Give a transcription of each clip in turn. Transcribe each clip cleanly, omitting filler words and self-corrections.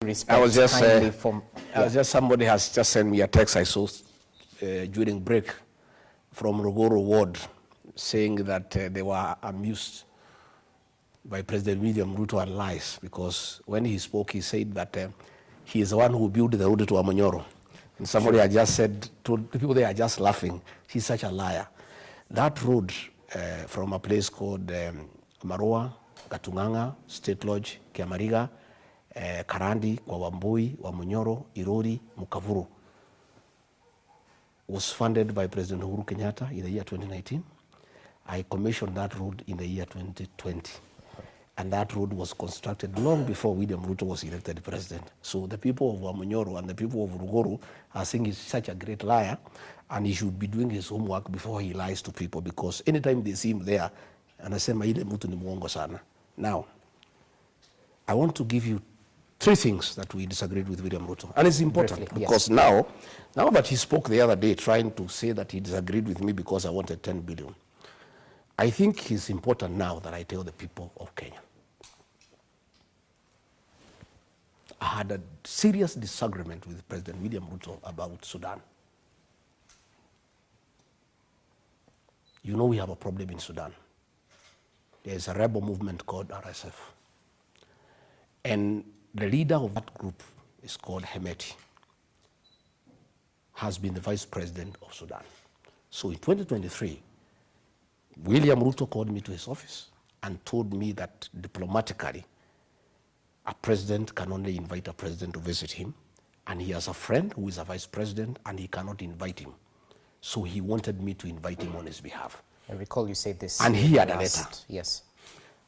I was just somebody has just sent me a text I saw during break from Rugoro Ward saying that they were amused by President William Ruto and lies, because when he spoke, he said that he is the one who built the road to Amonyoro. And somebody had just said, to the people, they are just laughing, he's such a liar. That road from a place called Maroa, Gatunganga, State Lodge, Kiamariga, Karandi, Wawambui, Wamunyoro, Irori, Mukavuru, was funded by President Uhuru Kenyatta in the year 2019. I commissioned that road in the year 2020. And that road was constructed long before William Ruto was elected president. So the people of Wamunyoro and the people of Rugoro are saying he's such a great liar, and he should be doing his homework before he lies to people, because anytime they see him there, and I say, Maile Mutu ni muongo sana. Now, I want to give you three things that we disagreed with William Ruto. And it's important briefly, because yes. now that he spoke the other day trying to say that he disagreed with me because I wanted 10 billion, I think it's important now that I tell the people of Kenya. I had a serious disagreement with President William Ruto about Sudan. You know we have a problem in Sudan. There is a rebel movement called RSF. And the leader of that group is called Hemeti, has been the vice president of Sudan. So in 2023, William Ruto called me to his office and told me that diplomatically, a president can only invite a president to visit him, and he has a friend who is a vice president and he cannot invite him. So he wanted me to invite him on his behalf. I recall you said this. And he had a letter. Yes.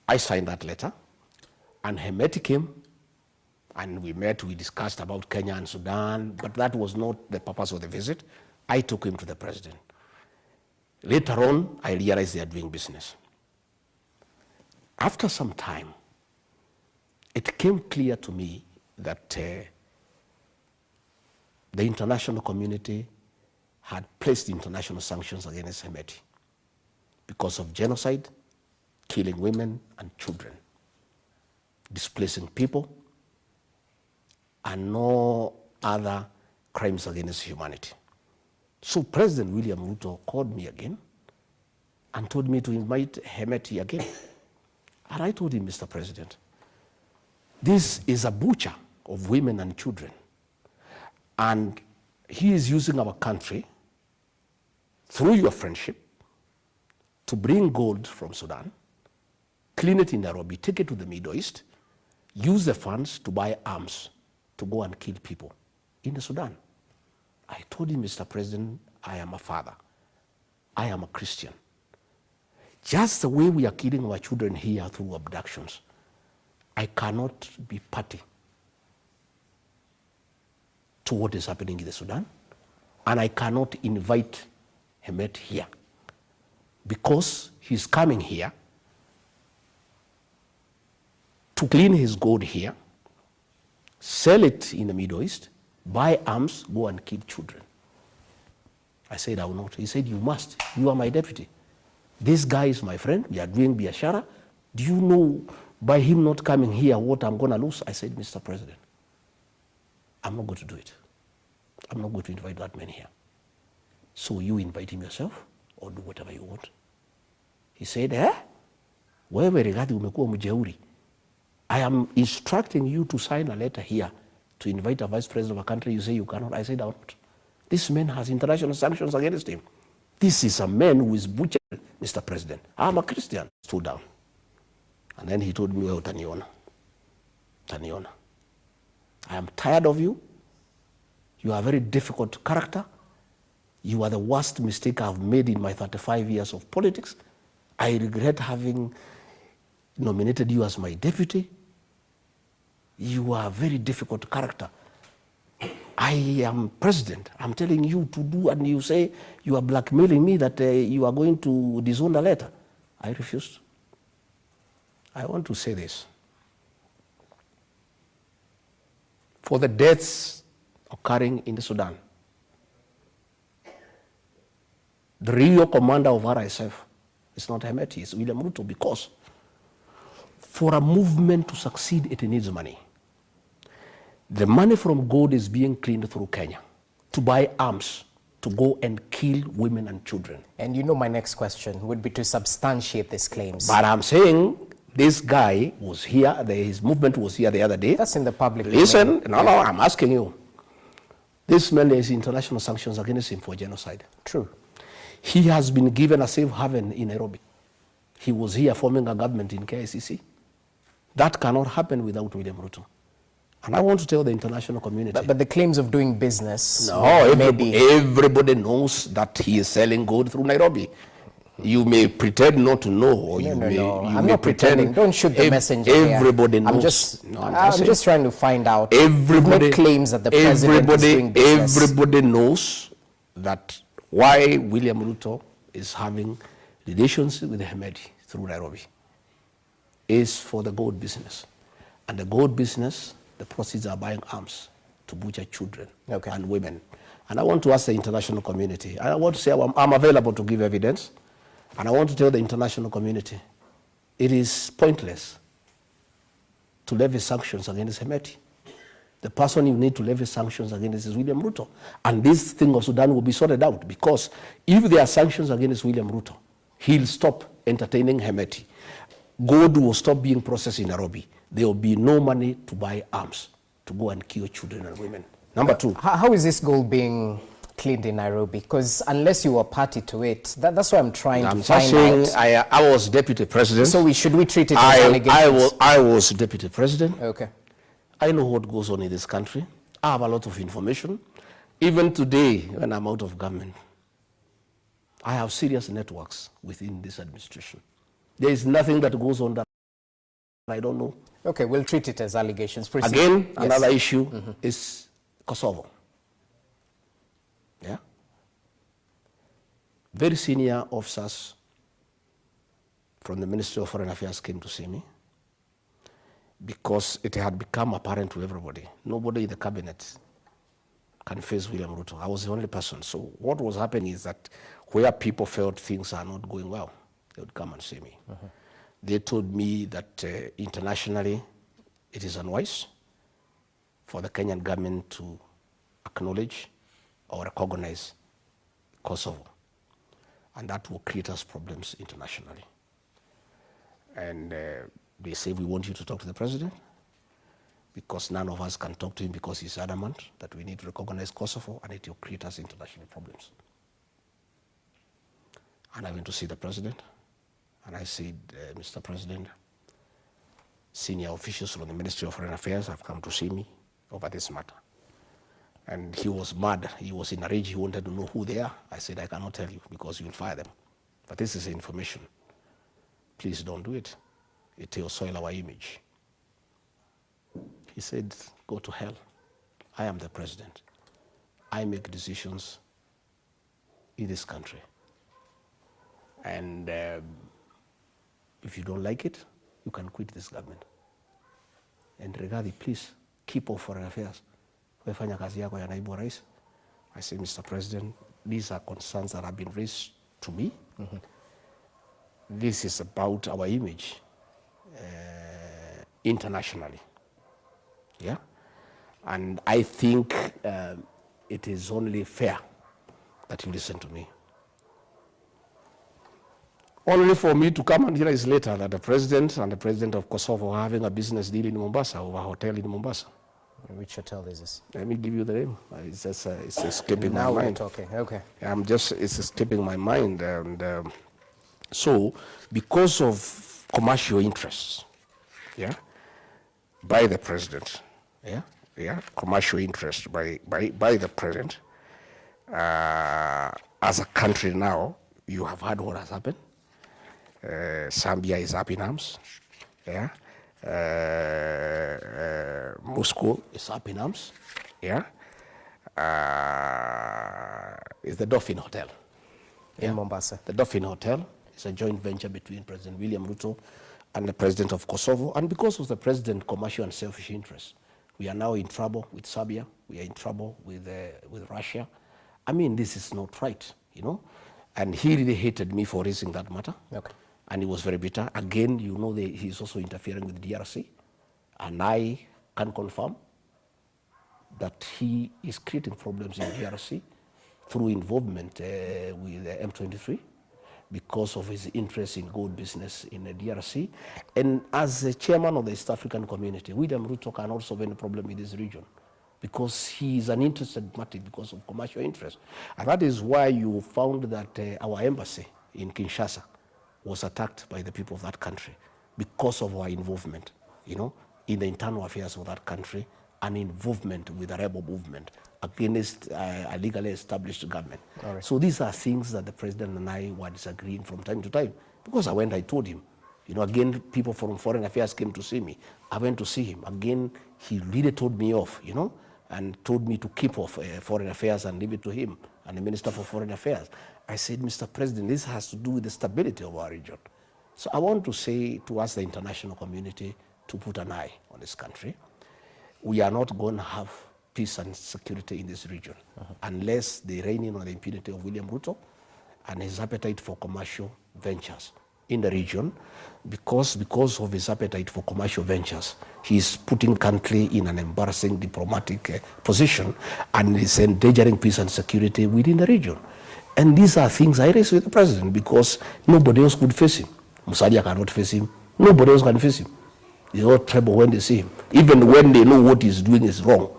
I signed that letter, and Hemeti came, and we met, we discussed about Kenya and Sudan, but that was not the purpose of the visit. I took him to the president. Later on, I realized they are doing business. After some time, it came clear to me that the international community had placed international sanctions against Hemeti because of genocide, killing women and children, displacing people, and no other crimes against humanity. So President William Ruto called me again and told me to invite Hemeti again. And I told him, Mr. President, this is a butcher of women and children. And he is using our country, through your friendship, to bring gold from Sudan, clean it in Nairobi, take it to the Middle East, use the funds to buy arms to go and kill people in the Sudan. I told him, Mr. President, I am a father. I am a Christian. Just the way we are killing our children here through abductions, I cannot be party to what is happening in the Sudan, and I cannot invite Hemeti here because he's coming here to clean his gold here, sell it in the Middle East, buy arms, go and kill children. I said, I will not. He said, you must. You are my deputy. This guy is my friend. We are doing biashara. Do you know by him not coming here what I'm going to lose? I said, Mr. President, I'm not going to do it. I'm not going to invite that man here. So you invite him yourself or do whatever you want. He said, wewe Rigathi umekuwa mjeuri. I am instructing you to sign a letter here to invite a vice president of a country. You say you cannot. I said, I will not. This man has international sanctions against him. This is a man who is butchered, Mr. President. I'm a Christian. Stood down. And then he told me, well, Taniona, I am tired of you. You are a very difficult character. You are the worst mistake I've made in my 35 years of politics. I regret having nominated you as my deputy. You are a very difficult character. I am president. I'm telling you to do, and you say you are blackmailing me that you are going to disown the letter. I refused. I want to say this. For the deaths occurring in the Sudan, the real commander of RSF is not Hemeti, it's William Ruto, because for a movement to succeed, it needs money. The money from gold is being cleaned through Kenya to buy arms, to go and kill women and children. And you know my next question would be to substantiate these claims. But I'm saying this guy was here, his movement was here the other day. That's in the public Listen, no, I'm asking you. This man has international sanctions against him for genocide. True. He has been given a safe haven in Nairobi. He was here forming a government in KICC. That cannot happen without William Ruto. And I want to tell the international community. But the claims of doing business. No, everybody knows that he is selling gold through Nairobi. You may pretend not to know, or No. I'm not pretending. Don't shoot the messenger. Everybody knows. I'm just trying to find out. Everybody claims that the president is doing business. Everybody knows that why William Ruto is having relations with Hemedi through Nairobi is for the gold business. And the gold business, the proceeds are buying arms to butcher children and women. And I want to ask the international community, I want to say I'm available to give evidence, and I want to tell the international community, it is pointless to levy sanctions against Hemedi. The person you need to levy sanctions against is William Ruto. And this thing of Sudan will be sorted out, because if there are sanctions against William Ruto, he'll stop entertaining Hemedi. Gold will stop being processed in Nairobi. There will be no money to buy arms to go and kill children and women. Number two. How is this gold being cleaned in Nairobi? Because unless you were party to it, that's what I'm trying to find out. I was deputy president. So should we treat it as allegations? I was deputy president. Okay. I know what goes on in this country. I have a lot of information. Even today, when I'm out of government, I have serious networks within this administration. There is nothing that goes on that I don't know. Okay, we'll treat it as allegations. Proceed. Again, another issue is Kosovo. Yeah? Very senior officers from the Ministry of Foreign Affairs came to see me because it had become apparent to everybody. Nobody in the cabinet can face William Ruto. I was the only person. So what was happening is that where people felt things are not going well, they would come and see me. They told me that internationally it is unwise for the Kenyan government to acknowledge or recognize Kosovo. And that will create us problems internationally. And they say, we want you to talk to the president, because none of us can talk to him because he's adamant that we need to recognize Kosovo, and it will create us international problems. And I went to see the president, and I said, Mr. President, senior officials from the Ministry of Foreign Affairs have come to see me over this matter. And he was mad. He was in a rage. He wanted to know who they are. I said, I cannot tell you because you'll fire them. But this is information. Please don't do it. It will soil our image. He said, go to hell. I am the president. I make decisions in this country. And if you don't like it, you can quit this government. And Rigathi, please, keep off foreign affairs. Wefanya kazi yako ya naibu wa rais. I say, Mr. President, these are concerns that have been raised to me. This is about our image internationally. Yeah? And I think it is only fair that you listen to me. Only for me to come and hear is later that the president and the president of Kosovo are having a business deal in Mombasa, over a hotel in Mombasa. Which hotel is this? Let me give you the name. It's just it's escaping my mind. Now we're talking. Okay. It's escaping my mind. And so, because of commercial interests, yeah, by the president, commercial interests by the president, as a country now, you have heard what has happened. Zambia is up in arms. Yeah. Moscow is up in arms. Yeah. It's the Dolphin Hotel. In Mombasa. The Dolphin Hotel is a joint venture between President William Ruto and the president of Kosovo. And because of the president's commercial and selfish interests, we are now in trouble with Serbia. We are in trouble with Russia. I mean, this is not right, you know. And he really hated me for raising that matter. Okay. And he was very bitter. Again, you know, he's also interfering with the DRC. And I can confirm that he is creating problems in DRC through involvement with M23 because of his interest in gold business in the DRC. And as the chairman of the East African community, William Ruto cannot solve any problem in this region because he is an interested party because of commercial interest. And that is why you found that our embassy in Kinshasa was attacked by the people of that country because of our involvement, in the internal affairs of that country and involvement with the rebel movement against a legally established government. Right. So these are things that the president and I were disagreeing from time to time. Because I told him, again, people from foreign affairs came to see me. I went to see him. Again, he really told me off, and told me to keep off foreign affairs and leave it to him and the Minister for Foreign Affairs. I said, Mr. President, this has to do with the stability of our region. So I want to say to us, the international community, to put an eye on this country. We are not going to have peace and security in this region unless they rein in on the impunity of William Ruto and his appetite for commercial ventures in the region. Because of his appetite for commercial ventures, he is putting country in an embarrassing diplomatic position and is endangering peace and security within the region. And these are things I raised with the president because nobody else could face him. Musalia cannot face him. Nobody else can face him. They all tremble when they see him. Even when they know what he's doing is wrong,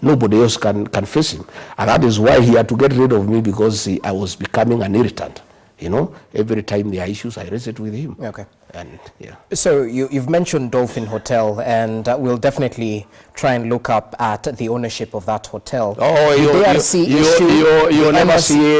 nobody else can face him. And that is why he had to get rid of me because I was becoming an irritant. Every time there are issues, I raise it with him. Okay. And yeah. So you've mentioned Dolphin Hotel, and we'll definitely try and look up at the ownership of that hotel. Oh, you'll never see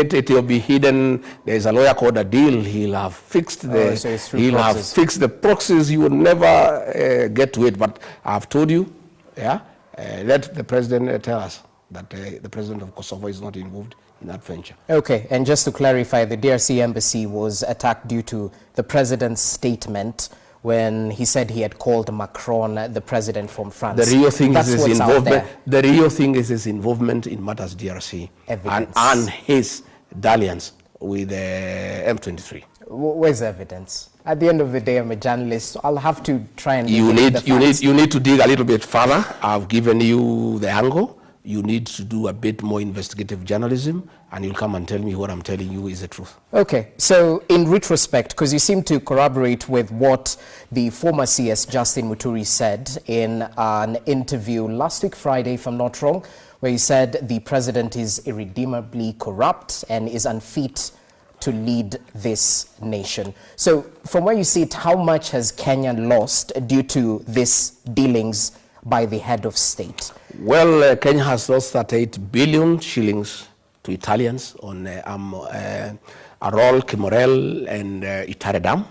it. It will be hidden. There's a lawyer called Adil. He'll have fixed the proxies. You will never get to it. But I've told you, let the president tell us that the president of Kosovo is not involved in that venture. Okay, and just to clarify, the DRC embassy was attacked due to the president's statement when he said he had called Macron the president from France. The real thing is his involvement. The real thing is his involvement in matters DRC and his dalliance with M23. Where's the evidence? At the end of the day, I'm a journalist, so I'll have to try and you need to dig a little bit further. I've given you the angle. You need to do a bit more investigative journalism, and you'll come and tell me what I'm telling you is the truth. Okay, so in retrospect, because you seem to corroborate with what the former CS Justin Muturi said in an interview last week Friday, if I'm not wrong, where he said the president is irredeemably corrupt and is unfit to lead this nation. So from where you see it, how much has Kenya lost due to these dealings by the head of state? Well, Kenya has lost 38 billion shillings to Italians on Arol, Kimorel, and Itare Dam.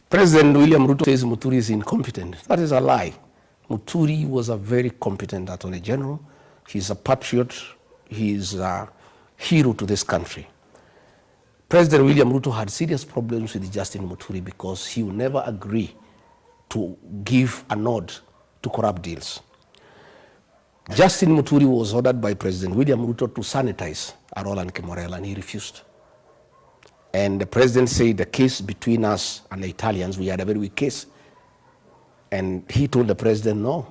President William Ruto says Muturi is incompetent. That is a lie. Muturi was a very competent Attorney General. He's a patriot. He is a hero to this country. President William Ruto had serious problems with Justin Muturi because he would never agree to give a nod to corrupt deals. Justin Muturi was ordered by President William Ruto to sanitize Arol and Kimorel, and he refused. And the president said the case between us and the Italians, we had a very weak case. And he told the president, no,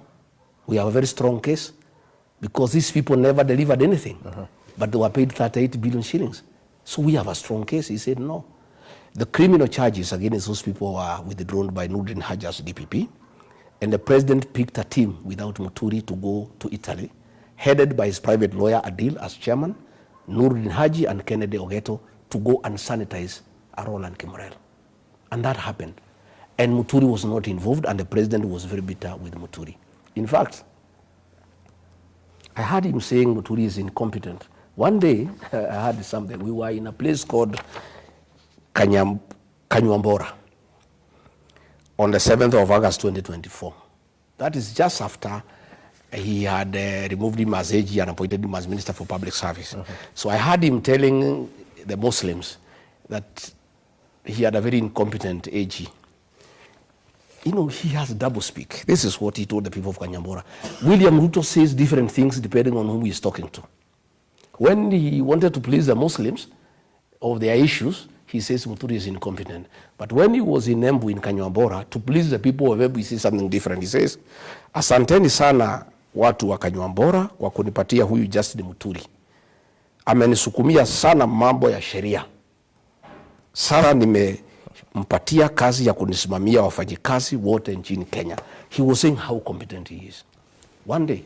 we have a very strong case because these people never delivered anything, but they were paid 38 billion shillings. So we have a strong case. He said, no. The criminal charges against those people were withdrawn by Nurdin Haja's DPP. And the president picked a team without Muturi to go to Italy, headed by his private lawyer Adil as chairman, Nurdin Haji and Kennedy Ogeto, to go and sanitize Arol and Kimorel. And that happened. And Muturi was not involved, and the president was very bitter with Muturi. In fact, I heard him saying Muturi is incompetent. One day, I heard something. We were in a place called Kanyambora on the 7th of August 2024. That is just after he had removed him as AG and appointed him as Minister for Public Service. So I heard him telling the Muslims that he had a very incompetent AG. He has double speak. This is what he told the people of Kanyambora. William Ruto says different things depending on whom he is talking to. When he wanted to please the Muslims of their issues, he says Muturi is incompetent. But when he was in Embu in Kanyambora, to please the people of Embu, he says something different. He says, asanteni sana watu wa Kanywambora kwa kunipatia huyu Justin Muturi. Amenisukumia sana mambo ya sheria. Sana nimempatia kazi ya kunisimamia wafanyikazi wote nchini Kenya. He was saying how competent he is. One day,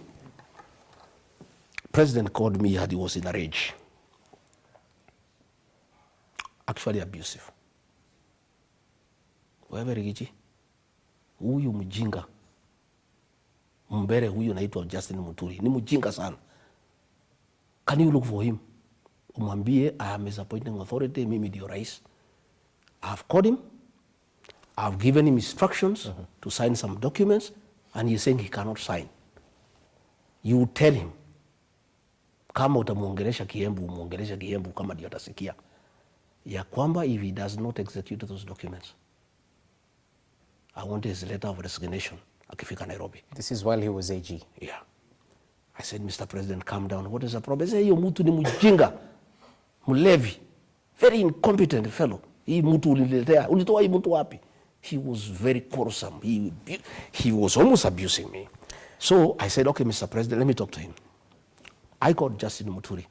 President called me and he was in a rage. Actually abusive. Wewe Rigathi, huyu mjinga mbere huyu naitwa Justin Muturi ni mjinga sana. Can you look for him? Umwambie I am his appointing authority, mimi ndio rais. I have called him, I have given him instructions to sign some documents, and he is saying he cannot sign. You tell him, kama utamuongelesha Kiembu, umuongelesha Kiembu kama ndio atasikia, ya kwamba if he does not execute those documents, I want his letter of resignation akifika Nairobi. This is while he was AG. Yeah. I said, Mr. President, calm down. What is the problem? I said, hiyo mtu ni mjinga, mlevi, very incompetent fellow. Hii mtu uliletea, ulitoa hii mtu wapi? He was very quarrelsome. He was almost abusing me. So I said, okay, Mr. President, let me talk to him. I called Justin Muturi,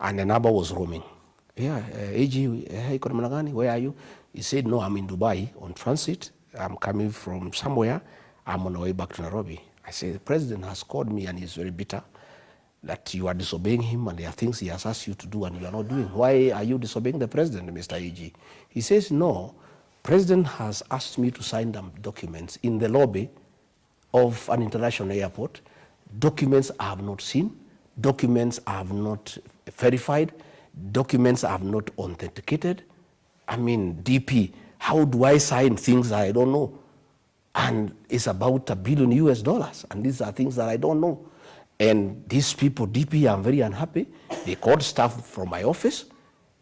and the number was roaming. Yeah, AG, hey, where are you? He said, no, I'm in Dubai on transit. I'm coming from somewhere. I'm on the way back to Nairobi. I said, the president has called me and he's very bitter that you are disobeying him and there are things he has asked you to do and you are not doing. Why are you disobeying the president, Mr. AG? He says, no, president has asked me to sign them documents in the lobby of an international airport. Documents I have not seen, documents I have not verified, documents I have not authenticated. I mean, DP, how do I sign things I don't know? And it's about $1 billion US, and these are things that I don't know. And these people, DP, I'm very unhappy. They called staff from my office.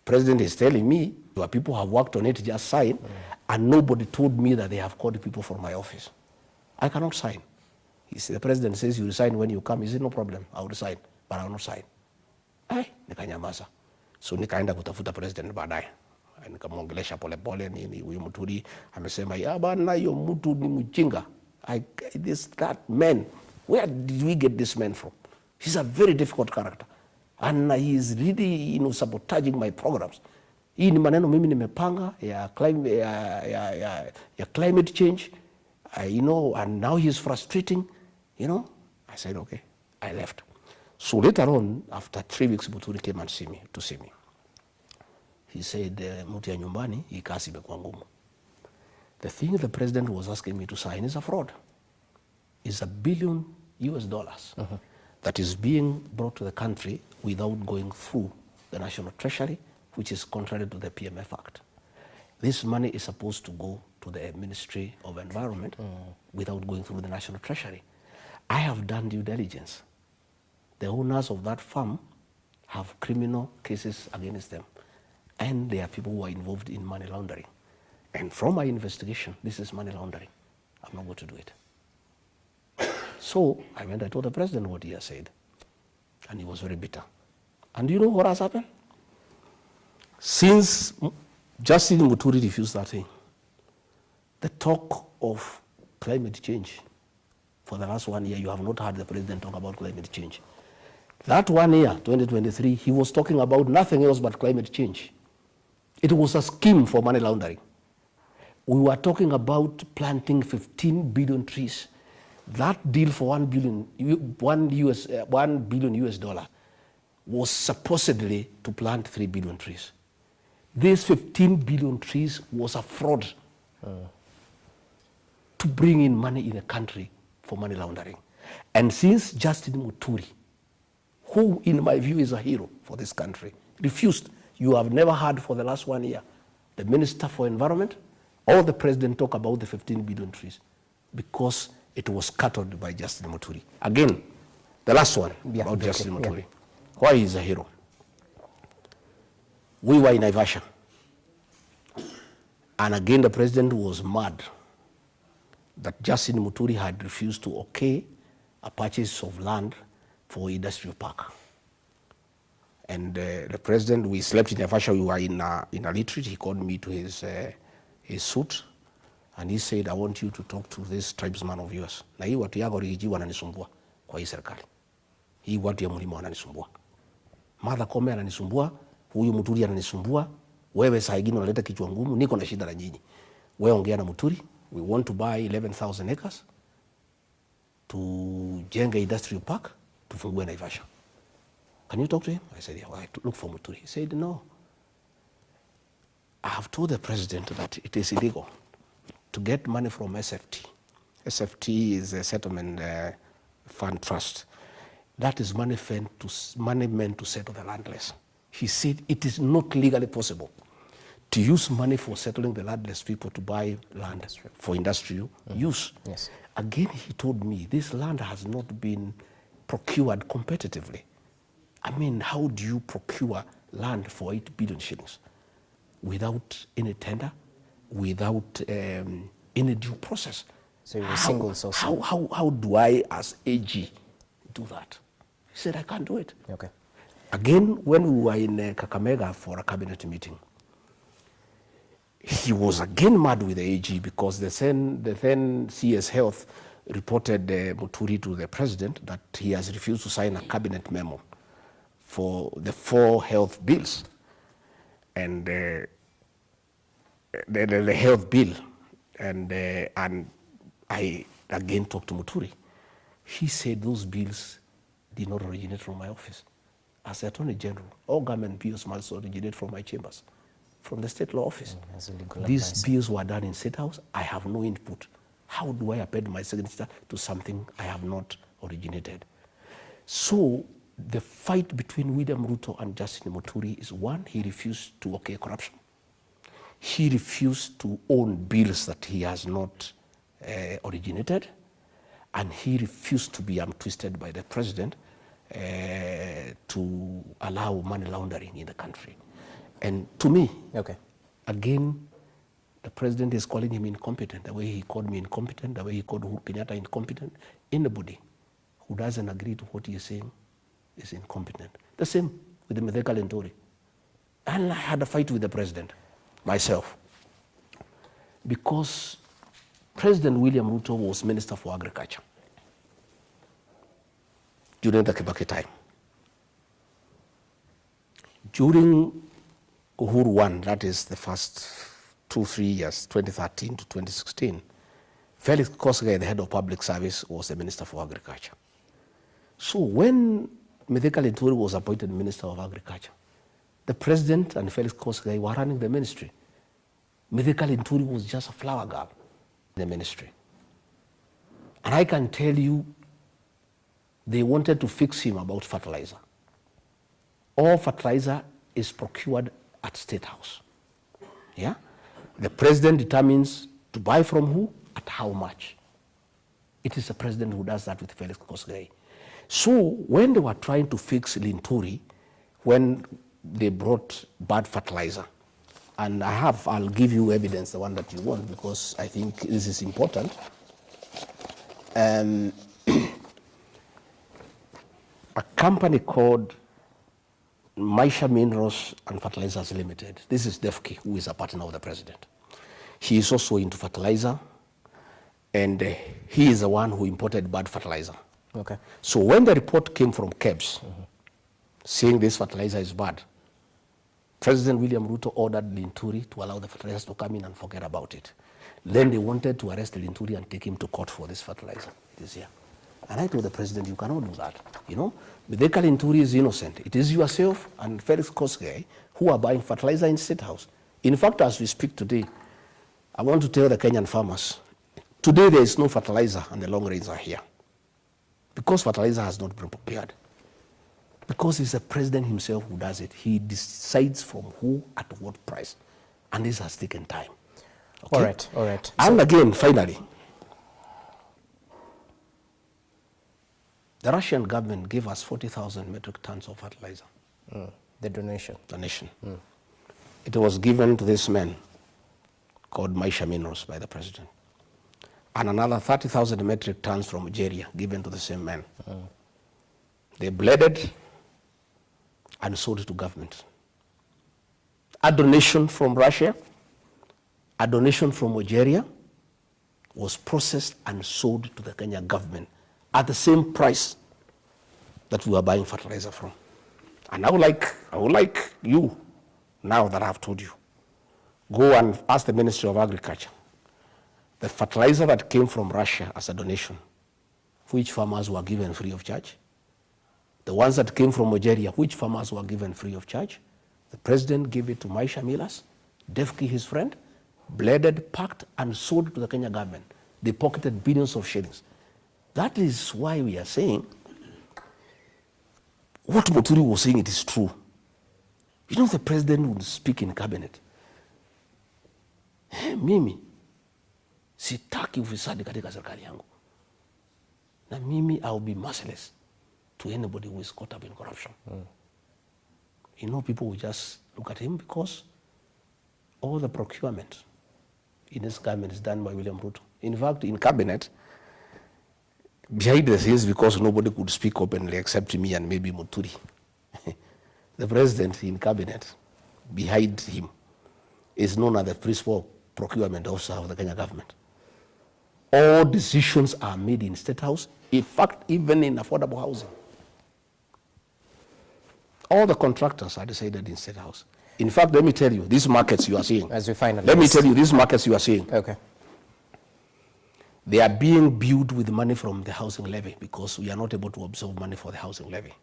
President is telling me, your people have worked on it, just sign. And nobody told me that they have called people from my office. I cannot sign. He said, the president says you resign when you come. He said, no problem, I'll resign, but I will not sign. Nikanyamaza. So nikaenda kutafuta president baadaye. Nikamwongelesha polepole nini huyu Muturi amesema ya bana hiyo mtu ni mjinga. That man, where did we get this man from? He's a very difficult character and he is really sabotaging my programs. Hii ni maneno mimi nimepanga ya climate change, and now he is frustrating, I said okay, I left. So later on, after 3 weeks, Muturi came and to see me. He said, mtu ya nyumbani, hii kasi imekuwa ngumu. The thing the president was asking me to sign is a fraud. It's $1 billion US that is being brought to the country without going through the National Treasury, which is contrary to the PMF Act. This money is supposed to go to the Ministry of Environment without going through the National Treasury. I have done due diligence. The owners of that farm have criminal cases against them. And there are people who are involved in money laundering. And from my investigation, this is money laundering. I'm not going to do it. So I told the president what he has said. And he was very bitter. And do you know what has happened? Since Justin Muturi refused that thing, the talk of climate change, for the last 1 year, you have not heard the president talk about climate change. That 1 year, 2023, he was talking about nothing else but climate change. It was a scheme for money laundering. We were talking about planting 15 billion trees. That deal for $1 billion US was supposedly to plant 3 billion trees. These 15 billion trees was a fraud to bring in money in the country for money laundering. And since Justin Muturi, who in my view is a hero for this country, refused, you have never heard for the last 1 year, the Minister for Environment or the President talk about the 15 billion trees because it was scuttled by Justin Muturi. Again, the last one about Justin Muturi. Why he is a hero? We were in Naivasha. And again, the President was mad that Justin Muturi had refused to okay a purchase of land for industrial park. And the president, we slept in Naivasha, we were in a retreat. He called me to his suite, and he said, I want you to talk to this tribesman of yours. Na hii watu yako Rigathi wananisumbua. kwa hii serikali. Hii watu ya mlima wananisumbua. Martha Koome ananisumbua, huyu Muturi ananisumbua, wewe saa ingine unaleta kichwa ngumu, niko na shida na nyinyi. Wewe ongea na Muturi, we want to buy 11,000 acres, tujenge industrial park, tufungue Naivasha. Can you talk to him? I said, yeah, well, I look for Muturi. He said, no. I have told the president that it is illegal to get money from SFT. SFT is a settlement fund trust. That is money meant to settle the landless. He said it is not legally possible to use money for settling the landless people to buy land for industrial use. Yes. Again, he told me this land has not been procured competitively. I mean, how do you procure land for 8 billion shillings without any tender, without any due process? So you're single source. How do I, as AG, do that? He said, I can't do it. Okay. Again, when we were in Kakamega for a cabinet meeting, he was again mad with the AG because the then CS Health reported Muturi to the president that he has refused to sign a cabinet memo for the 4 health bills. And the health bill, and I again talked to Muturi. He said those bills did not originate from my office. As the Attorney General, all government bills must originate from my chambers, from the State Law Office. These bills were done in State House. I have no input. How do I append my signature to something I have not originated? So the fight between William Ruto and Justin Muturi is, one, he refused to okay corruption. He refused to own bills that he has not originated, and he refused to be twisted by the president to allow money laundering in the country. And to me, again, the president is calling him incompetent, the way he called me incompetent, the way he called Uhuru Kenyatta incompetent. Anybody who doesn't agree to what he is saying is incompetent. The same with the Mithika Linturi. And I had a fight with the president, myself, because President William Ruto was Minister for Agriculture during the Kibaki time. During Uhuru 1, that is the first 2-3 years, 2013 to 2016, Felix Kosgei, the head of public service, was the Minister for Agriculture. So when Mithika Linturi was appointed Minister of Agriculture, the president and Felix Kosgei were running the ministry. Mithika Linturi was just a flower girl in the ministry. And I can tell you, they wanted to fix him about fertilizer. All fertilizer is procured at State House. Yeah? The president determines to buy from who, at how much. It is the president who does that with Felix Kosgei. So when they were trying to fix Linturi, when they brought bad fertilizer, and I'll give you evidence, the one that you want, because I think this is important. A company called Maisha Minerals and Fertilizers Limited. This is Defki, who is a partner of the president. He is also into fertilizer, and he is the one who imported bad fertilizer. Okay. So when the report came from KEBS, saying this fertilizer is bad, President William Ruto ordered Linturi to allow the fertilizers to come in and forget about it. Then they wanted to arrest Linturi and take him to court for this fertilizer this year. And I told the president, you cannot do that. You know, Mithika Linturi is innocent. It is yourself and Felix Kosgei who are buying fertilizer in State House. In fact, as we speak today, I want to tell the Kenyan farmers, today there is no fertilizer and the long rains are here. Because fertilizer has not been prepared. Because it's the president himself who does it. He decides from who at what price. And this has taken time. Okay? All right. And again, finally, the Russian government gave us 40,000 metric tons of fertilizer. The donation. It was given to this man called Maisha Minerals by the president. And another 30,000 metric tons from Algeria given to the same man. They blended and sold it to government. A donation from Russia, a donation from Algeria was processed and sold to the Kenyan government at the same price that we are buying fertilizer from. And I would like you, now that I've told you, go and ask the Ministry of Agriculture, the fertilizer that came from Russia as a donation, which farmers were given free of charge? The ones that came from Algeria, which farmers were given free of charge? The president gave it to Maisha Millers, Defki, his friend, blended, packed, and sold to the Kenya government. They pocketed billions of shillings. That is why we are saying what Muturi was saying, it is true. You know, the president would speak in cabinet. Hey, mimi sitaki ufisadi katika serikali yangu. Na mimi, I'll be merciless to anybody who is caught up in corruption. You know, people will just look at him because all the procurement in this government is done by William Ruto. In fact, in cabinet, behind the scenes, because nobody could speak openly except me and maybe Muturi, the president in cabinet, behind him, is known as the principal procurement officer of the Kenya government. All decisions are made in State House, in fact, even in affordable housing. All the contractors are decided in State House. In fact, let me tell you, these markets you are seeing. As we finally let me tell you, these markets you are seeing. Okay. They are being built with money from the housing levy because we are not able to absorb money for the housing levy.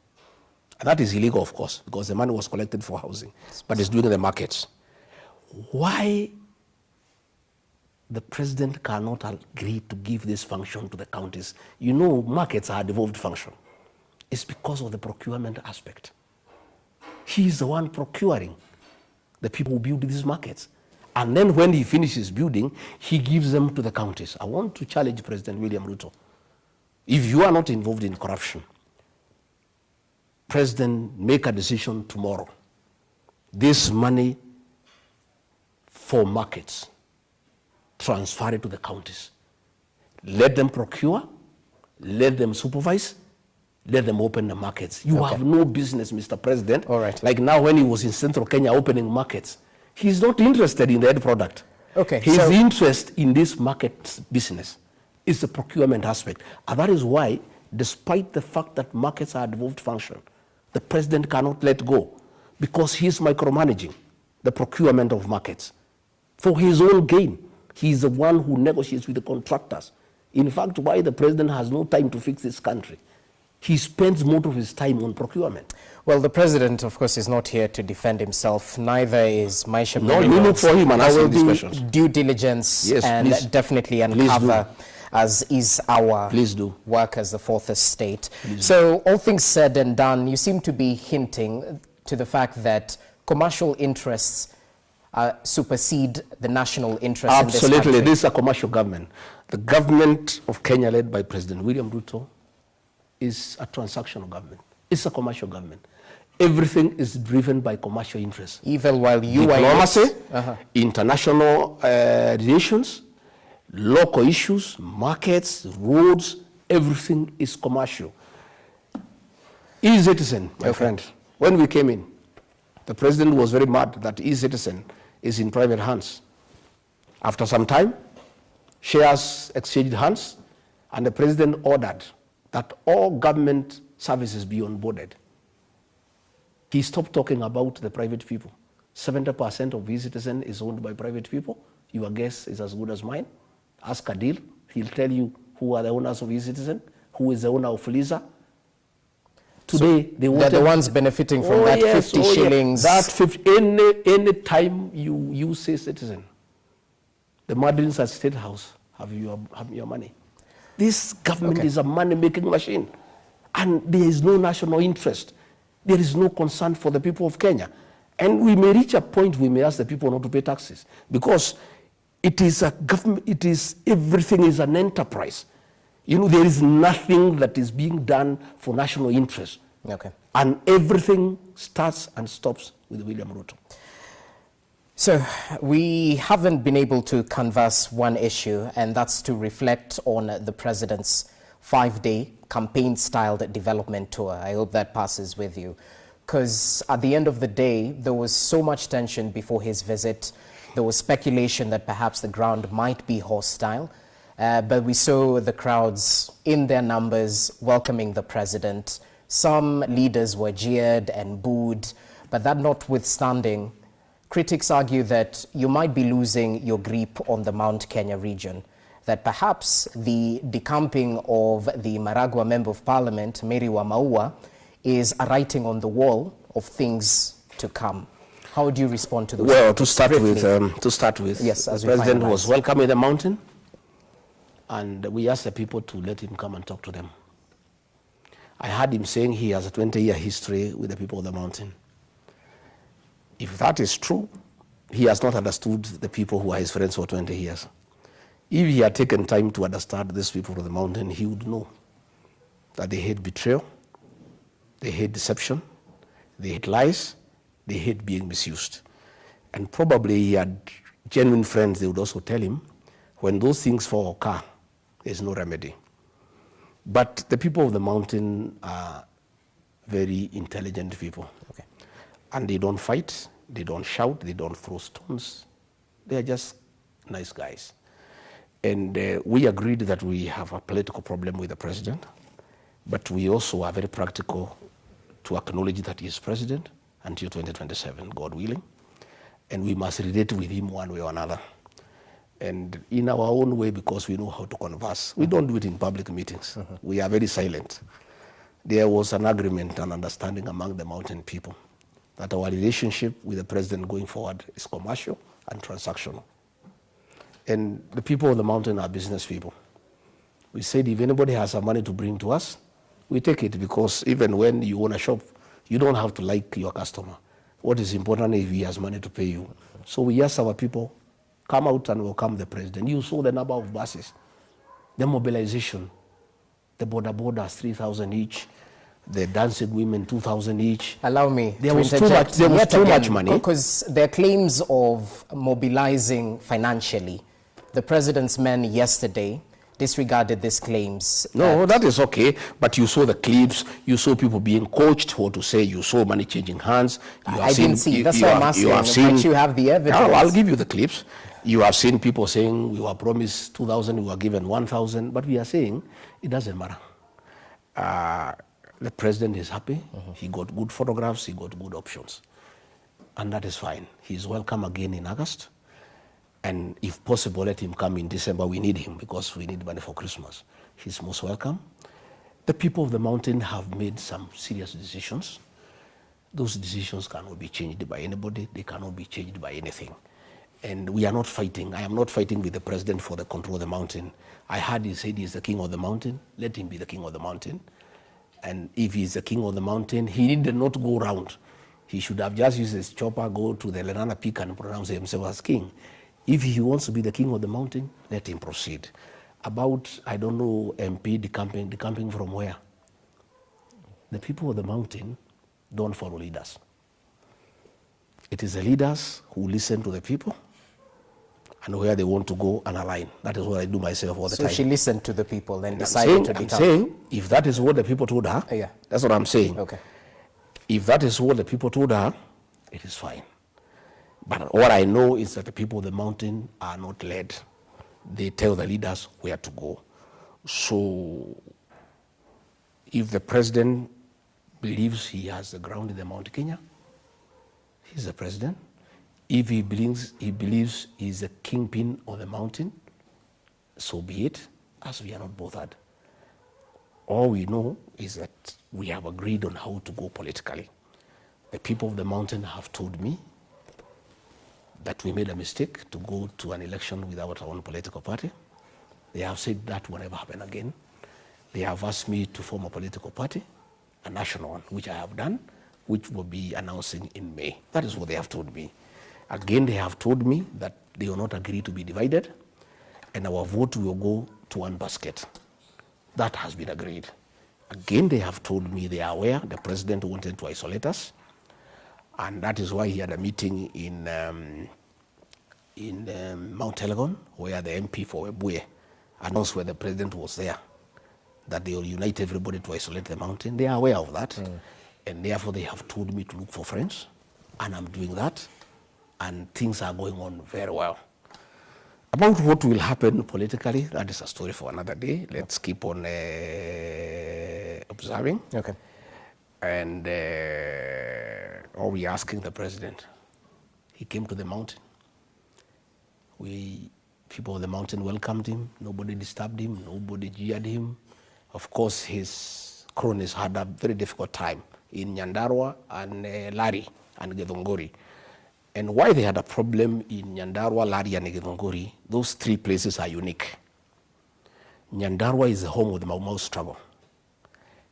And that is illegal, of course, because the money was collected for housing, but it's doing the markets. Why the president cannot agree to give this function to the counties? You know, markets are a devolved function. It's because of the procurement aspect. He is the one procuring the people who build these markets. And then when he finishes building, he gives them to the counties. I want to challenge President William Ruto. If you are not involved in corruption, President, make a decision tomorrow. This money for markets, transfer it to the counties. Let them procure, let them supervise, let them open the markets. You have no business, Mr. President. All right. Like now when he was in Central Kenya opening markets, he's not interested in the end product. Okay. His interest in this market business is the procurement aspect. And that is why, despite the fact that markets are a devolved function, the president cannot let go because he's micromanaging the procurement of markets for his own gain. He's the one who negotiates with the contractors. In fact, why the president has no time to fix this country, he spends most of his time on procurement. Well, the president, of course, is not here to defend himself. Neither is Maisha. No, you look for him and ask him these questions. Due diligence, yes, and please, definitely uncover, as is our work as the fourth estate. So, all things said and done, you seem to be hinting to the fact that commercial interests supersede the national interest. Absolutely, in this country. This is a commercial government. The government of Kenya, led by President William Ruto, is a transactional government. It's a commercial government. Everything is driven by commercial interests. Even while you diplomacy, international relations, local issues, markets, roads, everything is commercial. E-Citizen, my friend, when we came in, the president was very mad that E-Citizen is in private hands. After some time, shares exchanged hands, and the president ordered that all government services be onboarded. He stopped talking about the private people. 70% of E-Citizen is owned by private people. Your guess is as good as mine. Ask Adil, he'll tell you who are the owners of E-Citizen, who is the owner of Fuliza. Today, so they're the ones benefiting from that 50 shillings. That 50, any time you use E-Citizen, the Madrins at State House have your money. This government is a money-making machine, and there is no national interest. There is no concern for the people of Kenya. And we may reach a point we may ask the people not to pay taxes because it is a government, everything is an enterprise. You know, there is nothing that is being done for national interest. And everything starts and stops with William Ruto. So we haven't been able to converse one issue, and that's to reflect on the president's 5-day campaign-styled development tour. I hope that passes with you. Because at the end of the day, there was so much tension before his visit. There was speculation that perhaps the ground might be hostile. but we saw the crowds in their numbers welcoming the president. Some leaders were jeered and booed, but that notwithstanding, critics argue that you might be losing your grip on the Mount Kenya region, that perhaps the decamping of the Maragua Member of Parliament, Mary Wamaua, is a writing on the wall of things to come. How would you respond to those? Well, to start with, yes, the president was welcome in the mountain, and we asked the people to let him come and talk to them. I heard him saying he has a 20-year history with the people of the mountain. If that is true, he has not understood the people who are his friends for 20 years. If he had taken time to understand these people of the mountain, he would know that they hate betrayal, they hate deception, they hate lies, they hate being misused. And probably he had genuine friends, they would also tell him, when those things fall occur, there's no remedy. But the people of the mountain are very intelligent people. Okay. And they don't fight, they don't shout, they don't throw stones. They are just nice guys. And we agreed that we have a political problem with the president, but we also are very practical to acknowledge that he is president until 2027, God willing. And we must relate with him one way or another. And in our own way, because we know how to converse. We don't do it in public meetings. We are very silent. There was an agreement and understanding among the mountain people that our relationship with the president going forward is commercial and transactional. And the people of the mountain are business people. We said if anybody has some money to bring to us, we take it, because even when you own a shop, you don't have to like your customer. What is important if he has money to pay you. So we asked our people, come out and welcome the president. You saw the number of buses, the mobilization, the borders, 3,000 each, the dancing women, 2,000 each. Allow me there to was interject. too much money. Because there are claims of mobilizing financially. The president's men yesterday disregarded these claims. No, that is okay. But you saw the clips. You saw people being coached what to say. You saw money changing hands. I didn't see. That's why I'm asking. But you have the evidence. I'll give you the clips. You have seen people saying we were promised 2,000, we were given 1,000. But we are saying it doesn't matter. The president is happy. He got good photographs. He got good options. And that is fine. He's welcome again in August. And if possible, let him come in December. We need him because we need money for Christmas. He's most welcome. The people of the mountain have made some serious decisions. Those decisions cannot be changed by anybody. They cannot be changed by anything. And we are not fighting. I am not fighting with the president for the control of the mountain. I heard he said he's the king of the mountain. Let him be the king of the mountain. And if he's the king of the mountain, he did not go around. He should have just used his chopper, go to the Lenana Peak and pronounce himself as king. If he wants to be the king of the mountain, let him proceed. About, I don't know, MP decamping from where? The people of the mountain don't follow leaders. It is the leaders who listen to the people and where they want to go and align. That is what I do myself all the time. So she listened to the people and decided to decamp. I'm saying, if that is what the people told her, yeah. That's what I'm saying. Okay. If that is what the people told her, it is fine. But what I know is that the people of the mountain are not led. They tell the leaders where to go. So if the president believes he has the ground in the Mount Kenya, he's the president. If he believes he's the kingpin of the mountain, so be it, as we are not bothered. All we know is that we have agreed on how to go politically. The people of the mountain have told me that we made a mistake to go to an election without our own political party. They have said that will never happen again. They have asked me to form a political party, a national one, which I have done, which will be announcing in May. That is what they have told me. Again, they have told me that they will not agree to be divided, and our vote will go to one basket. That has been agreed. Again, they have told me they are aware the president wanted to isolate us, and that is why he had a meeting in Mount Elgon, where the MP for Webuye announced where the president was there, that they will unite everybody to isolate the mountain. They are aware of that, and therefore they have told me to look for friends, and I'm doing that, and things are going on very well. About what will happen politically, that is a story for another day. Let's keep on observing. Okay. And are we asking the president? He came to the mountain. People of the mountain welcomed him. Nobody disturbed him. Nobody jeered him. Of course, his cronies had a very difficult time in Nyandarua and Lari and Githunguri. And why they had a problem in Nyandarua, Lari, and Githunguri, those three places are unique. Nyandarua is the home of the Mau Mau struggle.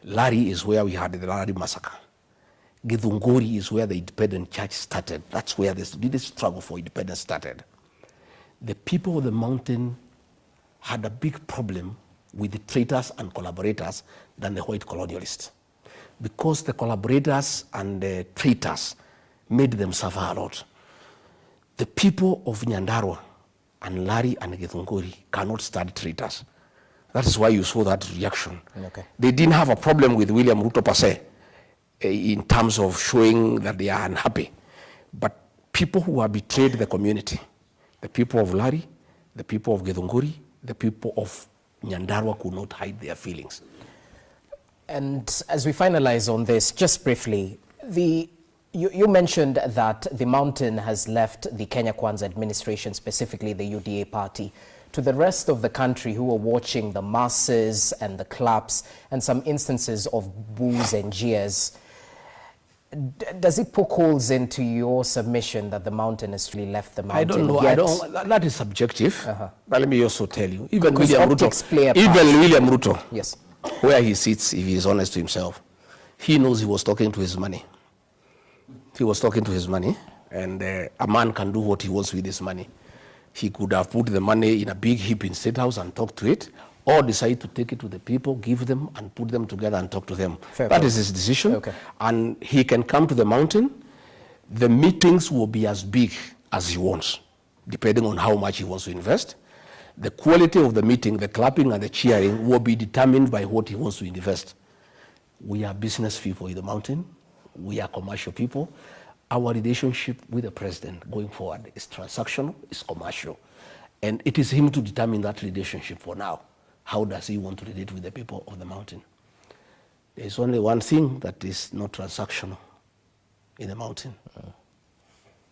Lari is where we had the Lari massacre. Githunguri is where the independent church started. That's where this struggle for independence started. The people of the mountain had a big problem with the traitors and collaborators than the white colonialists. Because the collaborators and the traitors made them suffer a lot. The people of Nyandarua and Lari and Githunguri cannot stand traitors. That is why you saw that reaction. Okay. They didn't have a problem with William Ruto per se, in terms of showing that they are unhappy. But people who have betrayed the community, the people of Lari, the people of Githunguri, the people of Nyandarua could not hide their feelings. And as we finalize on this, just briefly, you mentioned that the mountain has left the Kenya Kwanza administration, specifically the UDA party. To the rest of the country who are watching the masses and the claps and some instances of boos and jeers, does it poke holes into your submission that the mountain has really left the mountain? I don't know. That is subjective. But let me also tell you, even William Ruto, yes, where he sits, if he is honest to himself, he knows he was talking to his money. He was talking to his money, and a man can do what he wants with his money. He could have put the money in a big heap in State House and talk to it, or decide to take it to the people, give them, and put them together and talk to them. That is his decision. Okay. And he can come to the mountain. The meetings will be as big as he wants, depending on how much he wants to invest. The quality of the meeting, the clapping and the cheering, will be determined by what he wants to invest. We are business people in the mountain. We are commercial people. Our relationship with the president going forward is transactional, is commercial. And it is him to determine that relationship for now. How does he want to relate with the people of the mountain? There is only one thing that is not transactional in the mountain.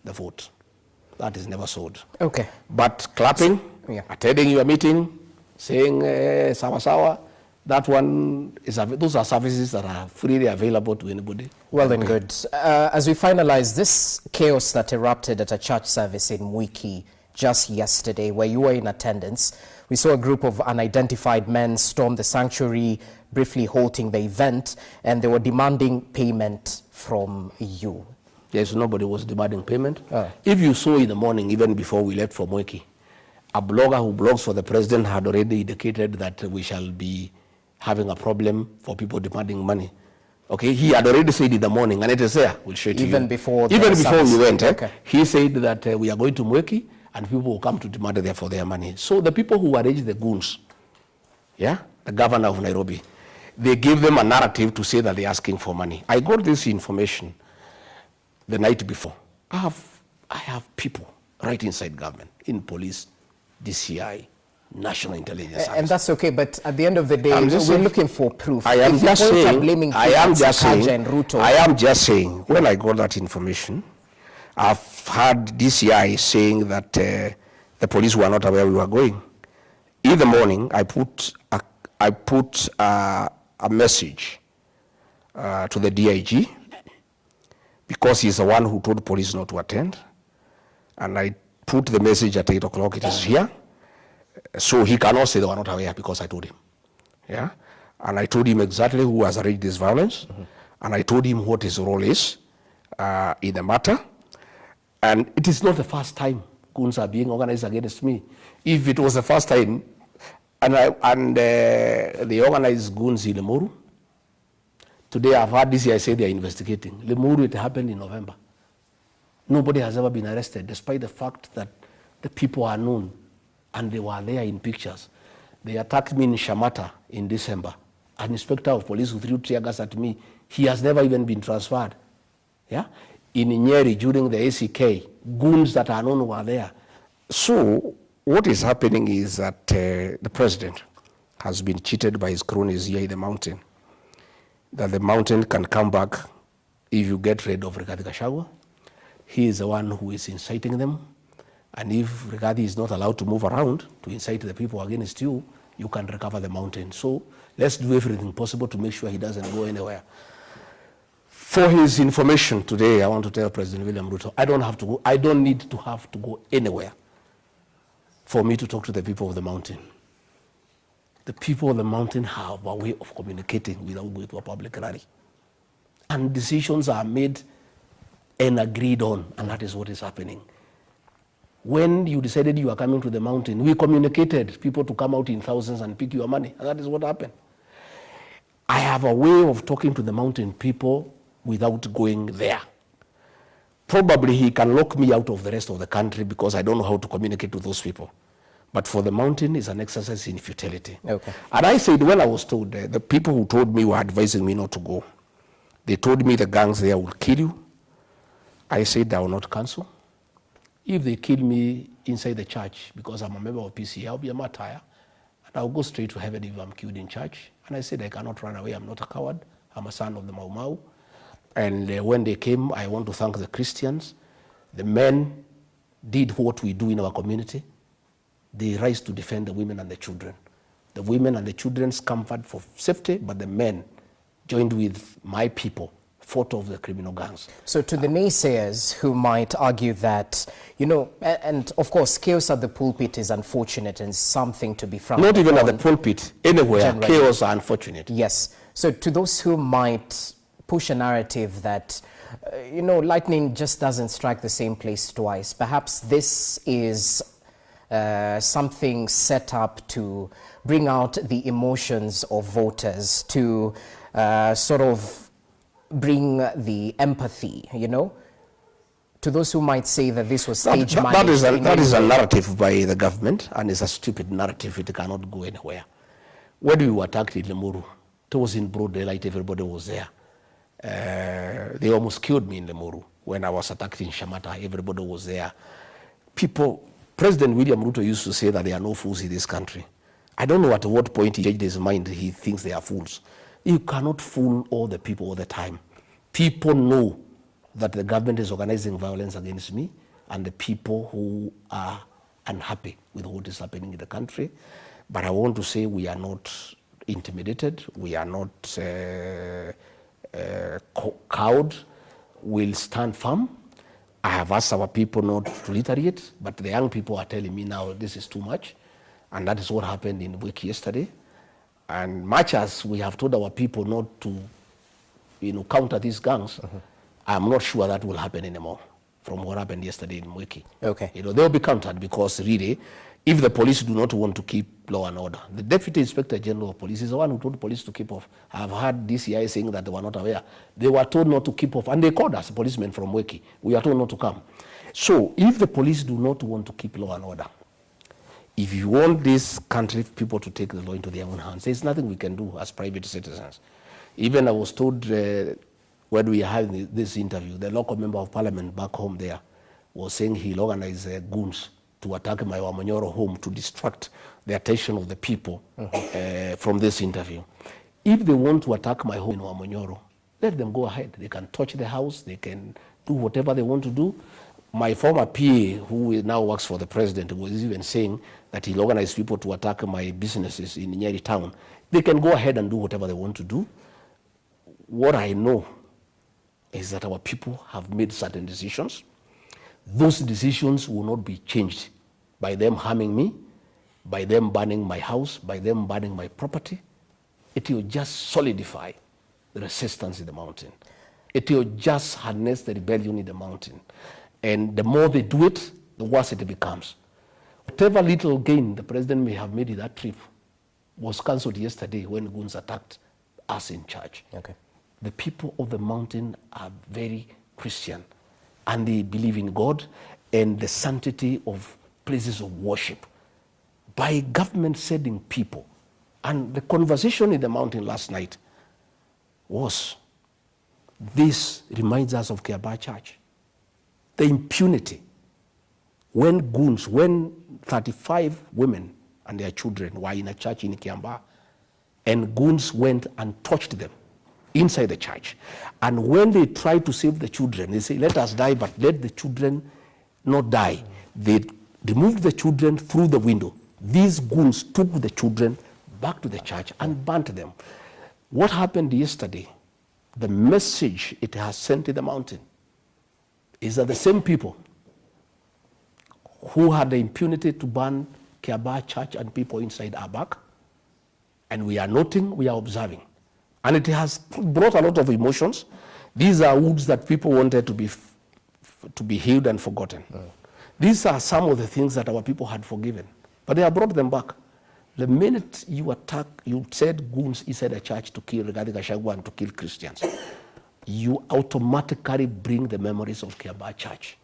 The vote. That is never sold. Okay. But clapping, attending your meeting, saying sawa sawa, that one is, those are services that are freely available to anybody. Well then, good. As we finalize this chaos that erupted at a church service in Mwiki just yesterday, where you were in attendance, we saw a group of unidentified men storm the sanctuary, briefly halting the event, and they were demanding payment from you. Yes, nobody was demanding payment. If you saw in the morning, even before we left for Mwiki, a blogger who blogs for the president had already indicated that we shall be having a problem for people demanding money. Okay, he had already said in the morning, and it is there. We'll show it to you. Even before we went, okay. He said that we are going to Mweki, and people will come to demand there for their money. So the people who arranged the goons, the governor of Nairobi, they gave them a narrative to say that they're asking for money. I got this information the night before. I have people right inside government, in police, DCI, National Intelligence Service. And that's okay, but at the end of the day, we're looking for proof. I am just saying, when I got that information, I've heard DCI saying that the police were not aware we were going. In the morning, I put a message to the DIG, because he's the one who told police not to attend. And I put the message at 8 o'clock, it is here. So he cannot say they were not aware because I told him. And I told him exactly who has arranged this violence. And I told him what his role is in the matter. And it is not the first time goons are being organized against me. If it was the first time, they organized goons in Limuru, today I've heard this, I say they are investigating. Limuru, it happened in November. Nobody has ever been arrested, despite the fact that the people are known and they were there in pictures. They attacked me in Shamata in December. An inspector of police who threw tear gas at me, he has never even been transferred. In Nyeri during the ACK, goons that are known were there. So what is happening is that the president has been cheated by his cronies here in the mountain, that the mountain can come back if you get rid of Rigathi Gachagua. He is the one who is inciting them. And if Rigathi is not allowed to move around to incite the people against you, you can recover the mountain. So let's do everything possible to make sure he doesn't go anywhere. For his information today, I want to tell President William Ruto, I don't need to have to go anywhere for me to talk to the people of the mountain. The people of the mountain have a way of communicating without going to a public rally. And decisions are made and agreed on, and that is what is happening. When you decided you are coming to the mountain, we communicated people to come out in thousands and pick your money, and that is what happened. I have a way of talking to the mountain people without going there. Probably he can lock me out of the rest of the country because I don't know how to communicate to those people. But for the mountain, it's an exercise in futility. Okay. And I said, when I was told, the people who told me were advising me not to go. They told me the gangs there will kill you. I said I will not cancel. If they kill me inside the church because I'm a member of PCA, I'll be a martyr. And I'll go straight to heaven if I'm killed in church. And I said I cannot run away. I'm not a coward. I'm a son of the Mau Mau. And when they came, I want to thank the Christians. The men did what we do in our community. They rise to defend the women and the children. The women and the children's comfort for safety, but the men joined with my people, fought off the criminal gangs. So to the naysayers who might argue that, you know, and of course, chaos at the pulpit is unfortunate and something to be frowned upon. Not even at the pulpit, anywhere, generally. Chaos are unfortunate. Yes. So to those who might push a narrative that, you know, lightning just doesn't strike the same place twice, perhaps this is something set up to bring out the emotions of voters, to sort of bring the empathy, you know, to those who might say that this was stage managed. That is a narrative by the government, and it's a stupid narrative. It cannot go anywhere. When we were attacked in Limuru, it was in broad daylight, everybody was there. They almost killed me in Limuru. When I was attacked in Shamata, everybody was there. President William Ruto used to say that there are no fools in this country. I don't know at what point he changed his mind, he thinks they are fools. You cannot fool all the people all the time. People know that the government is organizing violence against me, and the people who are unhappy with what is happening in the country. But I want to say we are not intimidated, we are not cowed, we'll stand firm. I have asked our people not to retaliate, but the young people are telling me now this is too much, and that is what happened in Wiki yesterday. And much as we have told our people not to, you know, counter these gangs, I'm not sure that will happen anymore from what happened yesterday in Wiki. Okay. You know, they'll be countered because really, if the police do not want to keep law and order, the Deputy Inspector General of Police is the one who told the police to keep off. I've heard DCI saying that they were not aware. They were told not to keep off, and they called us, policemen from Wiki. We are told not to come. So if the police do not want to keep law and order, if you want this country people to take the law into their own hands, there's nothing we can do as private citizens. Even I was told when we had this interview, the local member of parliament back home there was saying he'll organize goons to attack my Wamonyoro home to distract the attention of the people from this interview. If they want to attack my home in Wamonyoro, let them go ahead. They can touch the house, they can do whatever they want to do. My former PA, who now works for the president, was even saying that he'll organize people to attack my businesses in Nyeri town. They can go ahead and do whatever they want to do. What I know is that our people have made certain decisions. Those decisions will not be changed by them harming me, by them burning my house, by them burning my property. It will just solidify the resistance in the mountain. It will just harness the rebellion in the mountain. And the more they do it, the worse it becomes. Whatever little gain the president may have made in that trip was cancelled yesterday when goons attacked us in church. Okay. The people of the mountain are very Christian, and they believe in God and the sanctity of places of worship by government sending people. And the conversation in the mountain last night was, this reminds us of Kiaba Church. The impunity when 35 women and their children were in a church in Kiambaa, and goons went and touched them inside the church. And when they tried to save the children, they say, let us die, but let the children not die. They removed the children through the window. These goons took the children back to the church and burnt them. What happened yesterday, the message it has sent to the mountain, is that the same people who had the impunity to burn Kiambaa Church and people inside are back, and we are noting, we are observing. And it has brought a lot of emotions. These are wounds that people wanted to be healed and forgotten. These are some of the things that our people had forgiven, but they have brought them back. The minute you said goons inside a church to kill Rigathi Gachagua and to kill Christians, you automatically bring the memories of Kiambaa Church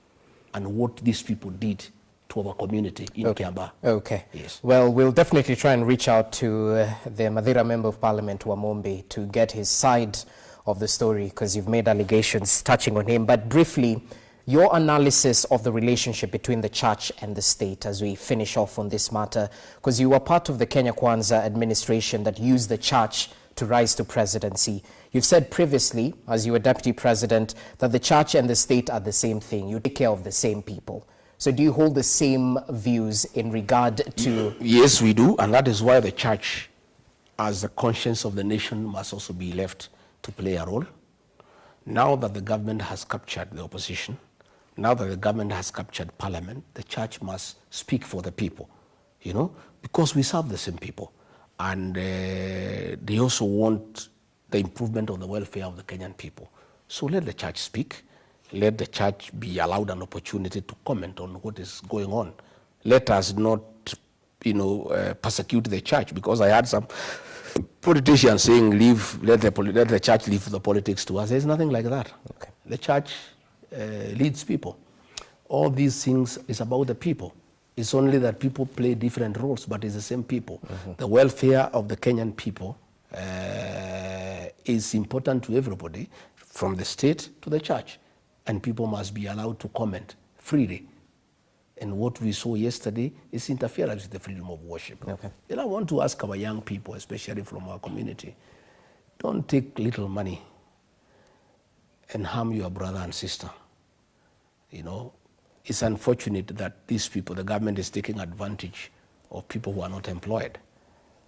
and what these people did to our community in Kiambaa. Okay. Yes. Well, we'll definitely try and reach out to the Madeira Member of Parliament, Wamombi, to get his side of the story, because you've made allegations touching on him. But briefly, your analysis of the relationship between the church and the state as we finish off on this matter, because you were part of the Kenya Kwanza administration that used the church to rise to presidency. You've said previously, as you were deputy president, that the church and the state are the same thing. You take care of the same people. So do you hold the same views in regard to... Yes, we do, and that is why the church, as the conscience of the nation, must also be left to play a role. Now that the government has captured the opposition, now that the government has captured parliament, the church must speak for the people, you know, because we serve the same people. And they also want the improvement of the welfare of the Kenyan people. So let the church speak. Let the church be allowed an opportunity to comment on what is going on. Let us not, persecute the church, because I had some politicians saying, let the church leave the politics to us. There's nothing like that. Okay. The church leads people. All these things is about the people. It's only that people play different roles, but it's the same people. Mm-hmm. The welfare of the Kenyan people is important to everybody, from the state to the church. And people must be allowed to comment freely. And what we saw yesterday is interference with the freedom of worship. Okay. And I want to ask our young people, especially from our community, don't take little money and harm your brother and sister. You know, it's unfortunate that these people, the government is taking advantage of people who are not employed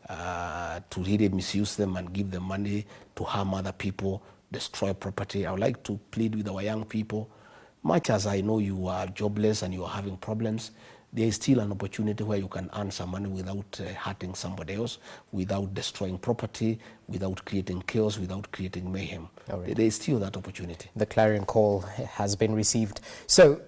to really misuse them and give them money to harm other people, destroy property. I would like to plead with our young people, much as I know you are jobless and you are having problems, there is still an opportunity where you can earn some money without hurting somebody else, without destroying property, without creating chaos, without creating mayhem. Right. There is still that opportunity. The clarion call has been received. So,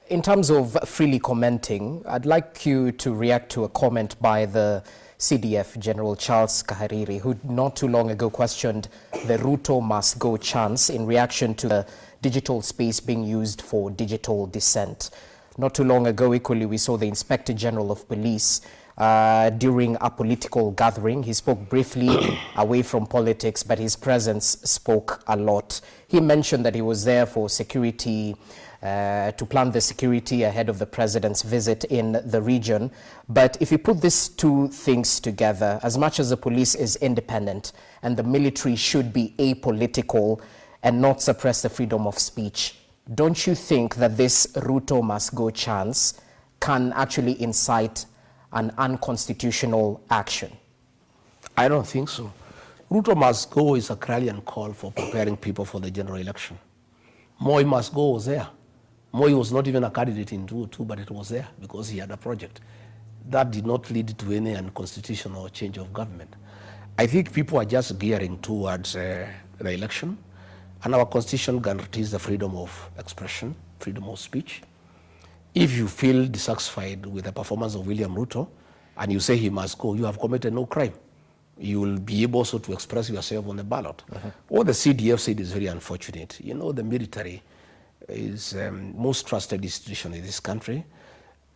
in terms of freely commenting, I'd like you to react to a comment by the CDF General Charles Kahariri, who not too long ago questioned the Ruto must go chance in reaction to the digital space being used for digital dissent. Not too long ago, equally, we saw the Inspector General of Police during a political gathering. He spoke briefly away from politics, but his presence spoke a lot. He mentioned that he was there for security, to plan the security ahead of the president's visit in the region. But if you put these two things together, as much as the police is independent and the military should be apolitical and not suppress the freedom of speech, don't you think that this Ruto must go chance can actually incite an unconstitutional action? I don't think so. Ruto must go is a clarion call for preparing people for the general election. Moi must go was there. Moi was not even a candidate in 2002, but it was there because he had a project. That did not lead to any unconstitutional change of government. I think people are just gearing towards the election, and our constitution guarantees the freedom of expression, freedom of speech. If you feel dissatisfied with the performance of William Ruto and you say he must go, you have committed no crime. You will be able also to express yourself on the ballot. What the CDF said is very unfortunate. You know, the military is most trusted institution in this country,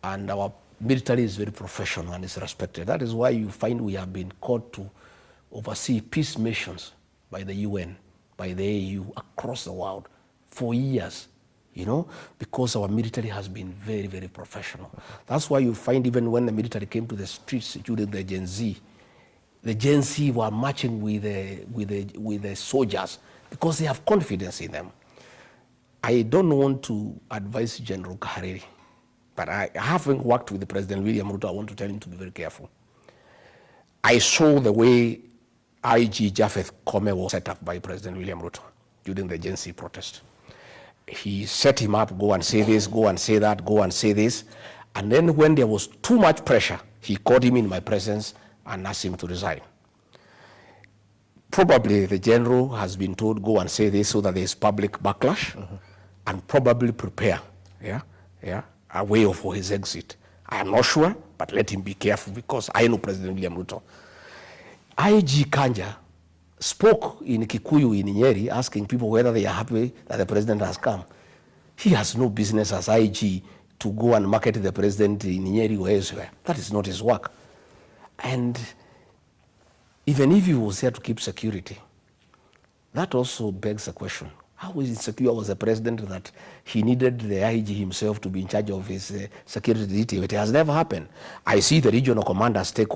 and our military is very professional and is respected. That is why you find we have been called to oversee peace missions by the UN, by the AU across the world for years. you know, because our military has been very, very professional. That's why you find even when the military came to the streets during the Gen Z were marching with the soldiers because they have confidence in them. I don't want to advise General Kahariri, but having worked with the President William Ruto, I want to tell him to be very careful. I saw the way IG Japheth Kome was set up by President William Ruto during the Gen Z protest. He set him up, go and say this, go and say that, go and say this. And then when there was too much pressure, he called him in my presence and asked him to resign. Probably the general has been told, go and say this so that there is public backlash, and probably prepare a way for his exit. I am not sure, but let him be careful because I know President William Ruto. IG Kanja spoke in Kikuyu in Nyeri asking people whether they are happy that the president has come. He has no business as IG to go and market the president in Nyeri or elsewhere. That is not his work. And even if he was there to keep security, that also begs a question. How insecure was the president that he needed the IG himself to be in charge of his security detail? It has never happened. I see the regional commanders take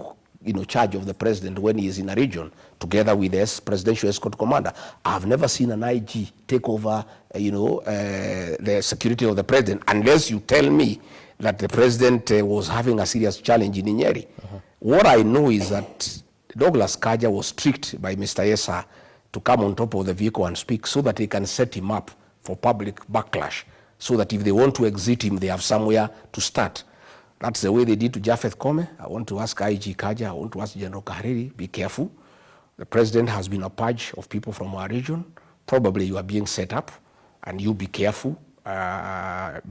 charge of the president when he is in a region, together with the presidential escort commander. I've never seen an IG take over, the security of the president, unless you tell me that the president was having a serious challenge in Nyeri. What I know is that Douglas Kaja was tricked by Mr. Yesa to come on top of the vehicle and speak so that they can set him up for public backlash, so that if they want to exit him, they have somewhere to start. That's the way they did to Japheth Kome. I want to ask IG Kaja, I want to ask General Kahariri, be careful. The president has been a purge of people from our region. Probably you are being set up, and you be careful.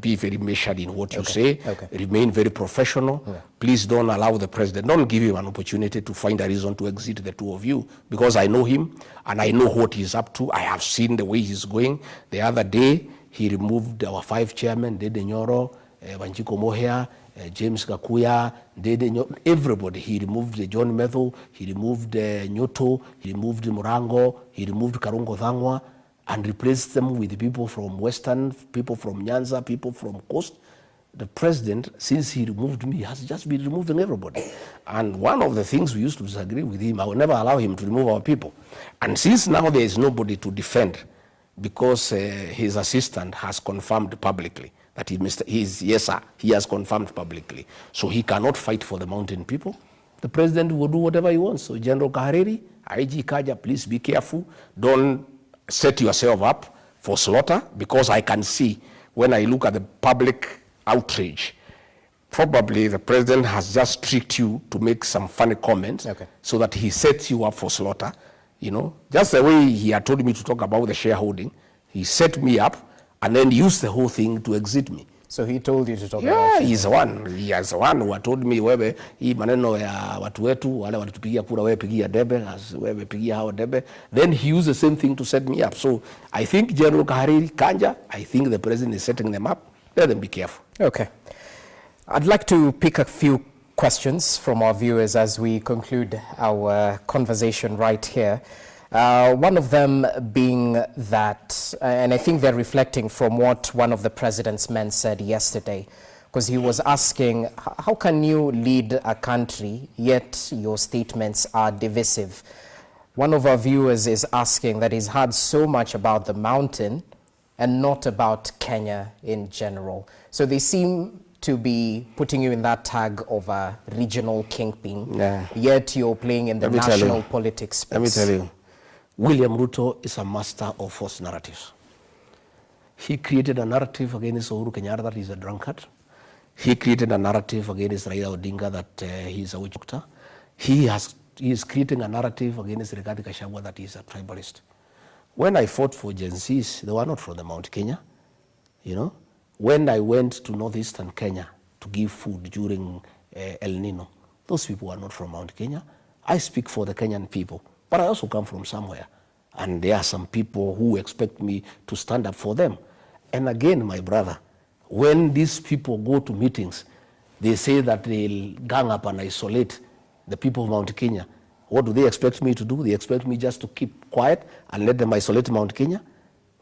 Be very measured in what you say. Remain very professional. Please don't allow the president, don't give him an opportunity to find a reason to exit the two of you, because I know him and I know what he's up to. I have seen the way he's going. The other day, he removed our 5 chairmen, Dede Nyoro, Wanjiko Mohea, James Gakuya, everybody. He removed John Metho, he removed Nyoto, he removed Murango, he removed Karungo Thangwa, and replaced them with people from Western, people from Nyanza, people from Coast. The president, since he removed me, has just been removing everybody. And one of the things we used to disagree with him, I would never allow him to remove our people. And since now there is nobody to defend, because his assistant has confirmed publicly that he has confirmed publicly. So he cannot fight for the mountain people. The president will do whatever he wants. So General Kahariri, IG Kaja, please be careful. Don't set yourself up for slaughter, because I can see when I look at the public outrage, probably the president has just tricked you to make some funny comments so that he sets you up for slaughter. Just the way he had told me to talk about the shareholding, he set me up and then used the whole thing to exit me. So he told you to talk about it? He is the one who told me, wewe hii maneno ya watu wetu wale walitupigia kura, wewe pigia debe, wewe pigia hao debe. Then he used the same thing to set me up. So I think General Kahariri, Kanja, I think the president is setting them up. Let them be careful. Okay. I'd like to pick a few questions from our viewers as we conclude our conversation right here. One of them being that, and I think they're reflecting from what one of the president's men said yesterday, because he was asking, how can you lead a country yet your statements are divisive? One of our viewers is asking that he's heard so much about the mountain and not about Kenya in general. So they seem to be putting you in that tag of a regional kingpin, yet you're playing in the national politics space. Let me tell you. William Ruto is a master of false narratives. He created a narrative against Uhuru Kenyatta that he's a drunkard. He created a narrative against Raila Odinga that he's a witch doctor. He is creating a narrative against Rigathi Gachagua that he's a tribalist. When I fought for Gen Zs, they were not from the Mount Kenya. When I went to northeastern Kenya to give food during El Nino, those people were not from Mount Kenya. I speak for the Kenyan people. But I also come from somewhere. And there are some people who expect me to stand up for them. And again, my brother, when these people go to meetings, they say that they'll gang up and isolate the people of Mount Kenya. What do they expect me to do? They expect me just to keep quiet and let them isolate Mount Kenya?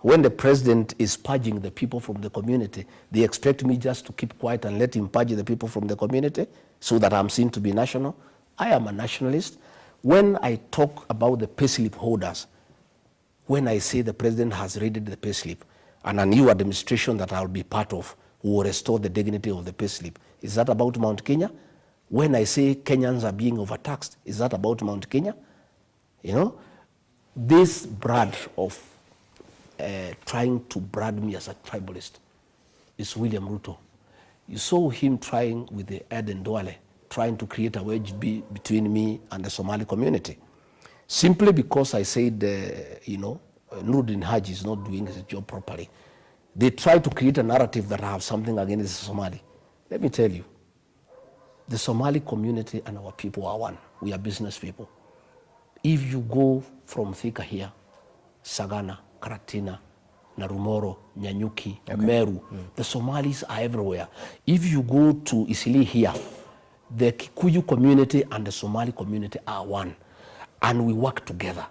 When the president is purging the people from the community, they expect me just to keep quiet and let him purge the people from the community so that I'm seen to be national. I am a nationalist. When I talk about the payslip holders, when I say the president has raided the payslip and a new administration that I'll be part of will restore the dignity of the payslip, is that about Mount Kenya? When I say Kenyans are being overtaxed, is that about Mount Kenya? You know, this brand of trying to brand me as a tribalist is William Ruto. You saw him trying with the Eden Duale, trying to create a wedge between me and the Somali community. Simply because I said, Nuruddin Haji is not doing his job properly. They try to create a narrative that I have something against the Somali. Let me tell you, the Somali community and our people are one. We are business people. If you go from Thika here, Sagana, Karatina, Narumoro, Nyanyuki, Meru, the Somalis are everywhere. If you go to Isili here, the Kikuyu community and the Somali community are one. And we work together.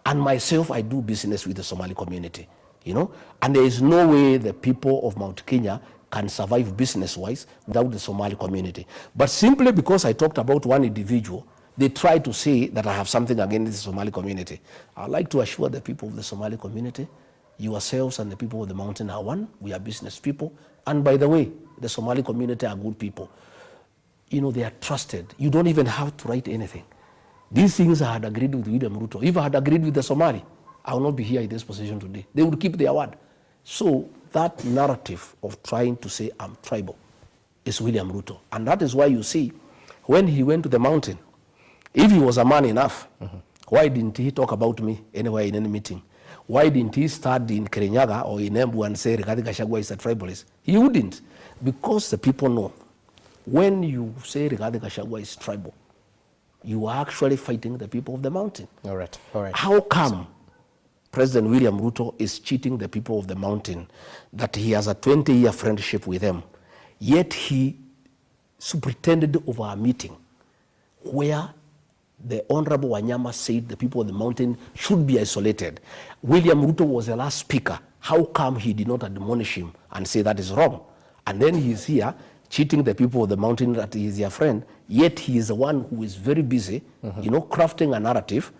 And myself, I do business with the Somali community, and there is no way the people of Mount Kenya can survive business-wise without the Somali community. But simply because I talked about one individual, they try to say that I have something against the Somali community. I'd like to assure the people of the Somali community, yourselves and the people of the mountain are one. We are business people. And by the way, the Somali community are good people. They are trusted. You don't even have to write anything. These things I had agreed with William Ruto. If I had agreed with the Somali, I would not be here in this position today. They would keep their word. So that narrative of trying to say I'm tribal is William Ruto. And that is why you see, when he went to the mountain, if he was a man enough, why didn't he talk about me anywhere in any meeting? Why didn't he start in Kirinyaga or in Embu and say Rigathi Gachagua is a tribalist? He wouldn't, because the people know when you say Rigathi Gachagua is tribal, you are actually fighting the people of the mountain. All right. How come President William Ruto is cheating the people of the mountain that he has a 20-year friendship with them, yet he superintended over a meeting where the Honorable Wanyama said the people of the mountain should be isolated? William Ruto was the last speaker. How come he did not admonish him and say that is wrong? And then he's here cheating the people of the mountain that he is their friend, yet he is the one who is very busy, crafting a narrative,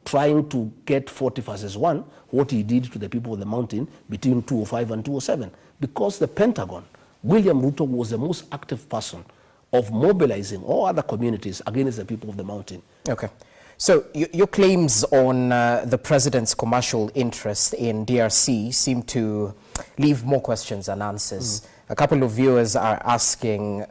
trying to get 40 versus 1, what he did to the people of the mountain between 2005 and 2007. Because the Pentagon, William Ruto was the most active person of mobilizing all other communities against the people of the mountain. Okay. So your claims on the president's commercial interest in DRC seem to leave more questions than answers. A couple of viewers are asking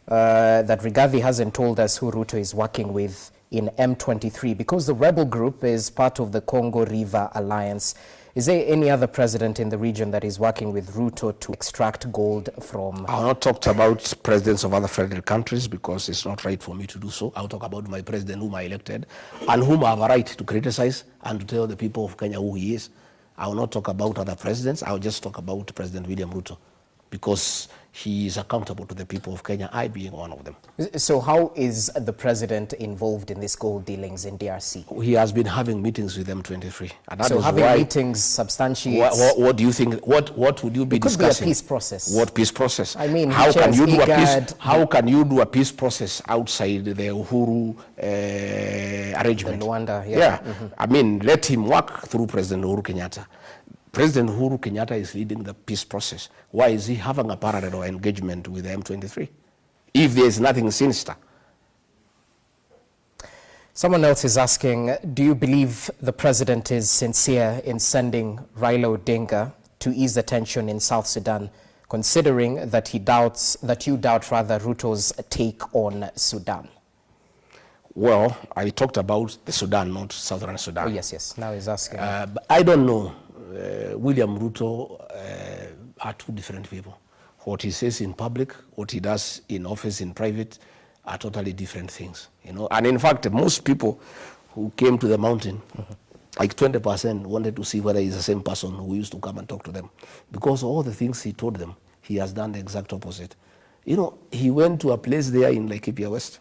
that Rigathi hasn't told us who Ruto is working with in M23 because the rebel group is part of the Congo River Alliance. Is there any other president in the region that is working with Ruto to extract gold from? I'll not talk about presidents of other federal countries because it's not right for me to do so. I'll talk about my president whom I elected and whom I have a right to criticize and to tell the people of Kenya who he is. I will not talk about other presidents. I'll just talk about President William Ruto because he is accountable to the people of Kenya, I being one of them. So how is the president involved in these gold dealings in DRC? He has been having meetings with M23. And that so is having why, meetings substantiates... What do you think, what would you be discussing? It could be a peace process. What peace process? I mean, how can you do a peace process outside the Uhuru arrangement? The Rwanda, yeah. I mean, let him work through President Uhuru Kenyatta. President Uhuru Kenyatta is leading the peace process. Why is he having a parallel or engagement with the M23? If there is nothing sinister. Someone else is asking, do you believe the president is sincere in sending Raila Odinga to ease the tension in South Sudan, considering that you doubt Ruto's take on Sudan? Well, I talked about the Sudan, not Southern Sudan. Oh, yes. Now he's asking. But I don't know. William Ruto are two different people. What he says in public, what he does in office, in private, are totally different things. And in fact, most people who came to the mountain, like 20%, wanted to see whether he's the same person who used to come and talk to them. Because all the things he told them, he has done the exact opposite. He went to a place there in Laikipia West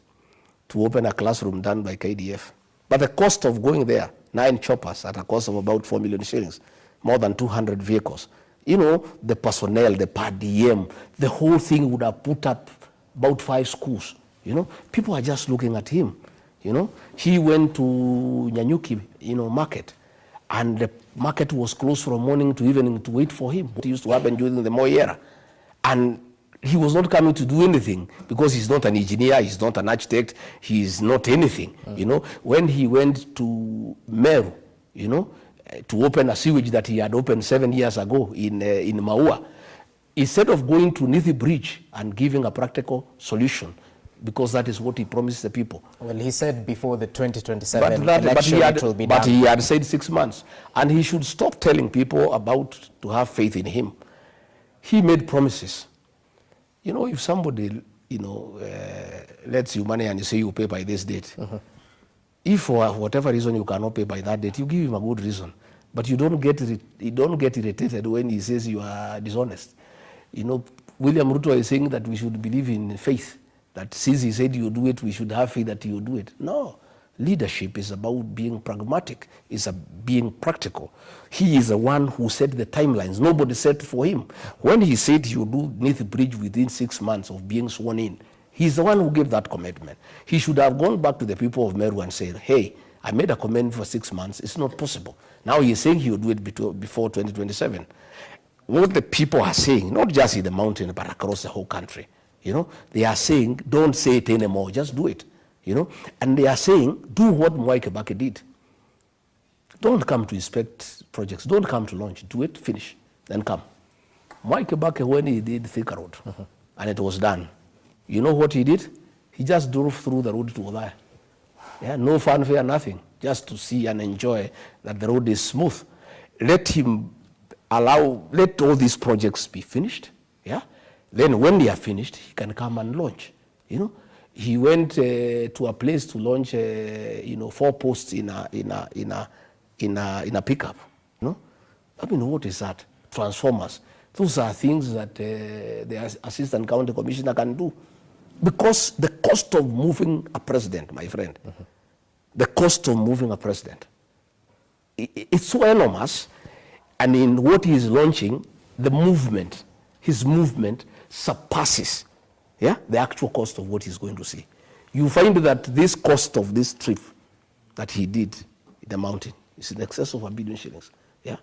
to open a classroom done by KDF. But the cost of going there, 9 choppers at a cost of about 4 million shillings, more than 200 vehicles. You know, the personnel, the per diem, the whole thing would have put up about 5 schools. You know, people are just looking at him. You know, he went to Nyanyuki, you know, market, and the market was closed from morning to evening to wait for him. It used to happen during the Moi era. And he was not coming to do anything because he's not an engineer, he's not an architect, he's not anything. You know, when he went to Meru, you know, to open a sewage that he had opened 7 years ago in Maua, instead of going to Nithi Bridge and giving a practical solution, because that is what he promised the people. Well, he said before the 2027 election it will be done. But he had said 6 months. And he should stop telling people about to have faith in him. He made promises. You know, if somebody, you know, lets you money and you say you pay by this date, if for whatever reason you cannot pay by that date, you give him a good reason. But you don't get irritated when he says you are dishonest. You know, William Ruto is saying that we should believe in faith, that since he said you do it, we should have faith that you do it. No. Leadership is about being pragmatic, is being practical. He is the one who set the timelines. Nobody set for him. When he said he would do Nithi Bridge within 6 months of being sworn in, he's the one who gave that commitment. He should have gone back to the people of Meru and said, hey, I made a commitment for 6 months. It's not possible. Now he's saying he will do it before 2027. What the people are saying, not just in the mountain, but across the whole country, you know, they are saying, don't say it anymore, just do it. You know, and they are saying, do what Mwai Kibaki did. Don't come to inspect projects. Don't come to launch. Do it, finish, then come. Mwai Kibaki, when he did Thika Road, and it was done, you know what he did? He just drove through the road to Othaya. Yeah, no fanfare, nothing. Just to see and enjoy that the road is smooth. Let all these projects be finished. Yeah. Then when they are finished, he can come and launch. You know. He went to a place to launch, you know, 4 posts in a pickup. You know, I mean, what is that? Transformers. Those are things that the assistant county commissioner can do, because the cost of moving a president, my friend, the cost of moving a president, it's so enormous, and in what he is launching, the movement, his movement surpasses. Yeah, the actual cost of what he's going to see. You find that this cost of this trip that he did in the mountain is in excess of $1 billion shillings. Yeah,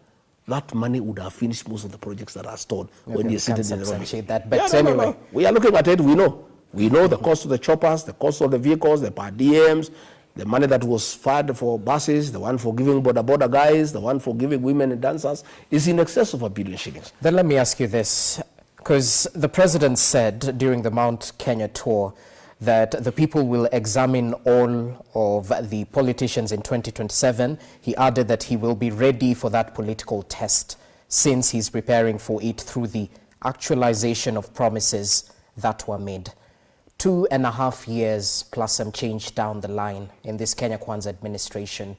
that money would have finished most of the projects that are stored when you're sitting in the road. That, but anyway, no. We are looking at it. We know the cost of the choppers, the cost of the vehicles, the per diems, the money that was fed for buses, the one for giving border guys, the one for giving women and dancers is in excess of $1 billion shillings. Then let me ask you this. Because the president said during the Mount Kenya tour that the people will examine all of the politicians in 2027. He added that he will be ready for that political test since he's preparing for it through the actualization of promises that were made. 2.5 years plus some change down the line in this Kenya Kwanza administration.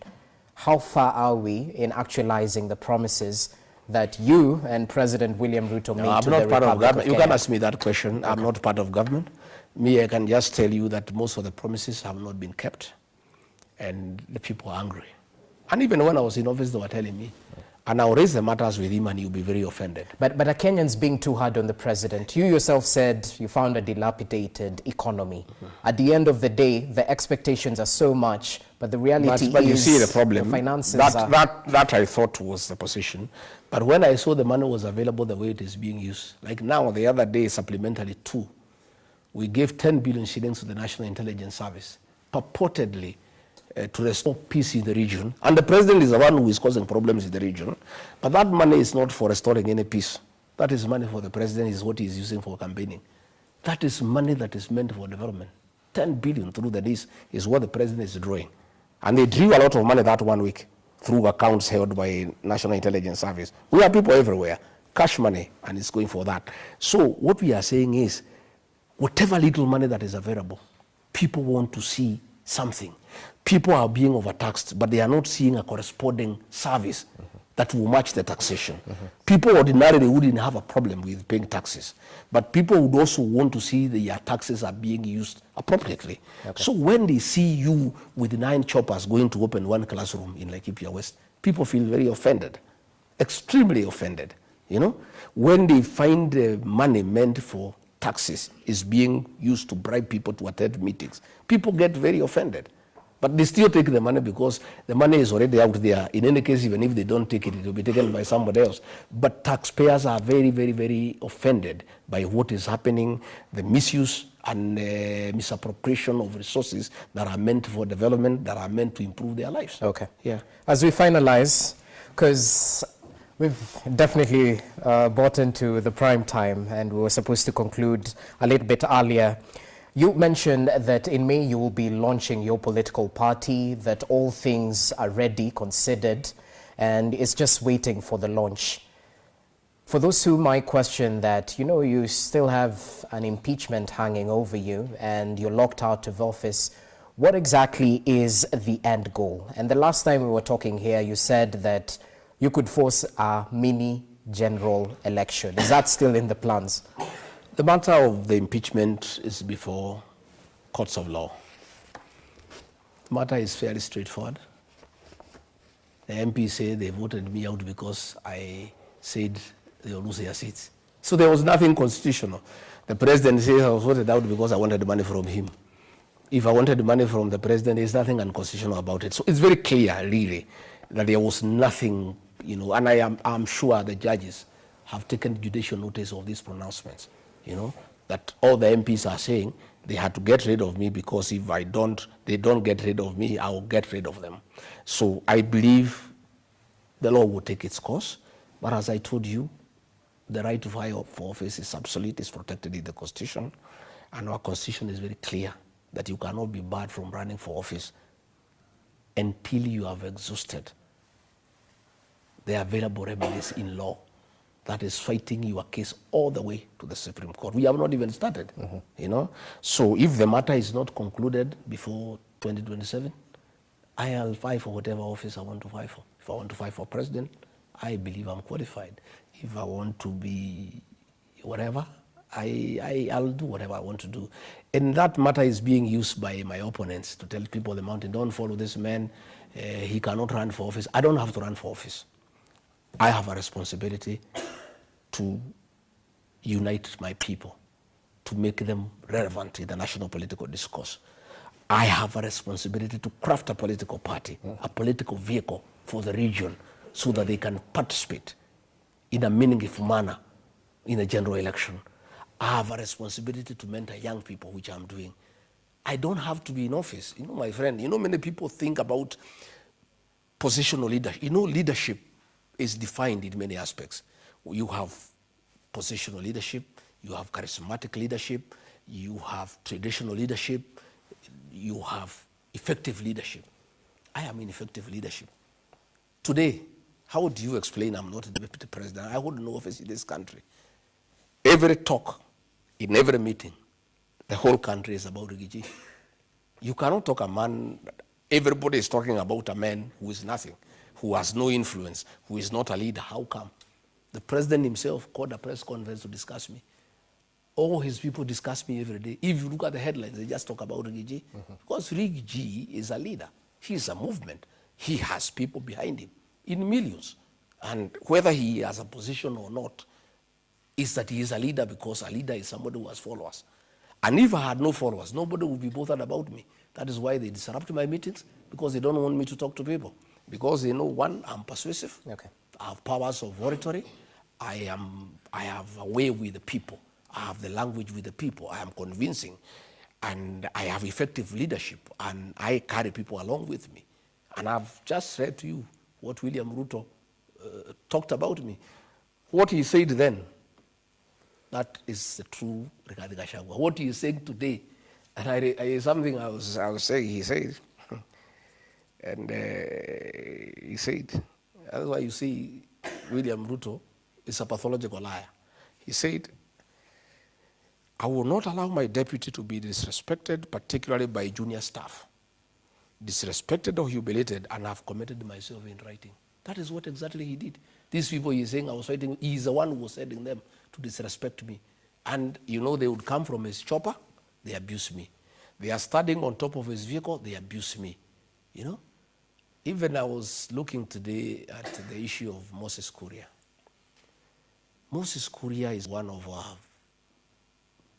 How far are we in actualizing the promises that you and President William Ruto made to the Republic of Kenya? You can ask me that question. Okay. I'm not part of government. Me, I can just tell you that most of the promises have not been kept, and the people are angry. And even when I was in office, they were telling me, and I'll raise the matters with him and he'll be very offended. But are Kenyans being too hard on the president? You yourself said you found a dilapidated economy. At the end of the day, the expectations are so much, but the reality but you see the problem. The finances that I thought was the position. But when I saw the money was available the way it is being used, like now, the other day, supplementary 2, we gave 10 billion shillings to the National Intelligence Service, purportedly to restore peace in the region. And the president is the one who is causing problems in the region. But that money is not for restoring any peace. That is money for the president, is what he is using for campaigning. That is money that is meant for development. 10 billion through the days is what the president is drawing. And they drew a lot of money that 1 week through accounts held by National Intelligence Service. We have people everywhere, cash money, and it's going for that. So what we are saying is, whatever little money that is available, people want to see something. People are being overtaxed, but they are not seeing a corresponding service that will match the taxation. People ordinarily wouldn't have a problem with paying taxes, but people would also want to see that your taxes are being used appropriately. Okay. So when they see you with 9 choppers going to open 1 classroom in Laikipia West, people feel very offended. extremely offended. When they find money meant for taxes is being used to bribe people to attend meetings, people get very offended. But they still take the money because the money is already out there. In any case, even if they don't take it, it will be taken by somebody else. But taxpayers are very, very, very offended by what is happening, the misuse and misappropriation of resources that are meant for development, that are meant to improve their lives. Okay. Yeah. As we finalize, because we've definitely bought into the prime time and we were supposed to conclude a little bit earlier. You mentioned that in May you will be launching your political party, that all things are ready, considered, and it's just waiting for the launch. For those who might question that, you still have an impeachment hanging over you and you're locked out of office, what exactly is the end goal? And the last time we were talking here, you said that you could force a mini general election. Is that still in the plans? The matter of the impeachment is before courts of law. The matter is fairly straightforward. The MPs say they voted me out because I said they will lose their seats. So there was nothing constitutional. The president says I was voted out because I wanted money from him. If I wanted money from the president, there's nothing unconstitutional about it. So it's very clear, really, that there was nothing, and I'm sure the judges have taken judicial notice of these pronouncements. That all the MPs are saying they had to get rid of me because if they don't get rid of me, I will get rid of them. So I believe the law will take its course. But as I told you, the right to vie for office is absolute, is protected in the Constitution. And our Constitution is very clear that you cannot be barred from running for office until you have exhausted the available remedies in law. That is fighting your case all the way to the Supreme Court. We have not even started, So if the matter is not concluded before 2027, I'll fight for whatever office I want to fight for. If I want to fight for president, I believe I'm qualified. If I want to be whatever, I'll do whatever I want to do. And that matter is being used by my opponents to tell people the mountain, don't follow this man, he cannot run for office. I don't have to run for office. I have a responsibility to unite my people, to make them relevant in the national political discourse. I have a responsibility to craft a political party, a political vehicle for the region so that they can participate in a meaningful manner in a general election. I have a responsibility to mentor young people, which I'm doing. I don't have to be in office. My friend, many people think about positional leadership. Leadership is defined in many aspects. You have positional leadership, you have charismatic leadership, you have traditional leadership, you have effective leadership. I am in effective leadership. Today, how do you explain I'm not the deputy president? I hold no office in this country. Every talk, in every meeting, the whole country is about Rigathi. You cannot talk a man, everybody is talking about a man who is nothing, who has no influence, who is not a leader. How come? The president himself called a press conference to discuss me. All his people discuss me every day. If you look at the headlines, they just talk about Rigathi. Because Rigathi is a leader. He is a movement. He has people behind him in millions. And whether he has a position or not, is that he is a leader, because a leader is somebody who has followers. And if I had no followers, nobody would be bothered about me. That is why they disrupt my meetings, because they don't want me to talk to people. Because they know, one, I'm persuasive. Okay. I have powers of oratory. I have a way with the people. I have the language with the people. I am convincing. And I have effective leadership. And I carry people along with me. And I've just said to you what William Ruto talked about me. What he said then, that is the true Rigathi Gachagua. What he is saying today, and something I was saying, he said, and he said, that's why you see William Ruto is a pathological liar. He said, I will not allow my deputy to be disrespected, particularly by junior staff. Disrespected or humiliated, and I've committed myself in writing. That is what exactly he did. These people he's saying I was fighting, he's the one who was sending them to disrespect me. And they would come from his chopper, they abuse me. They are standing on top of his vehicle, they abuse me. Even I was looking today at the issue of Moses Kuria. Moses Kuria is one of our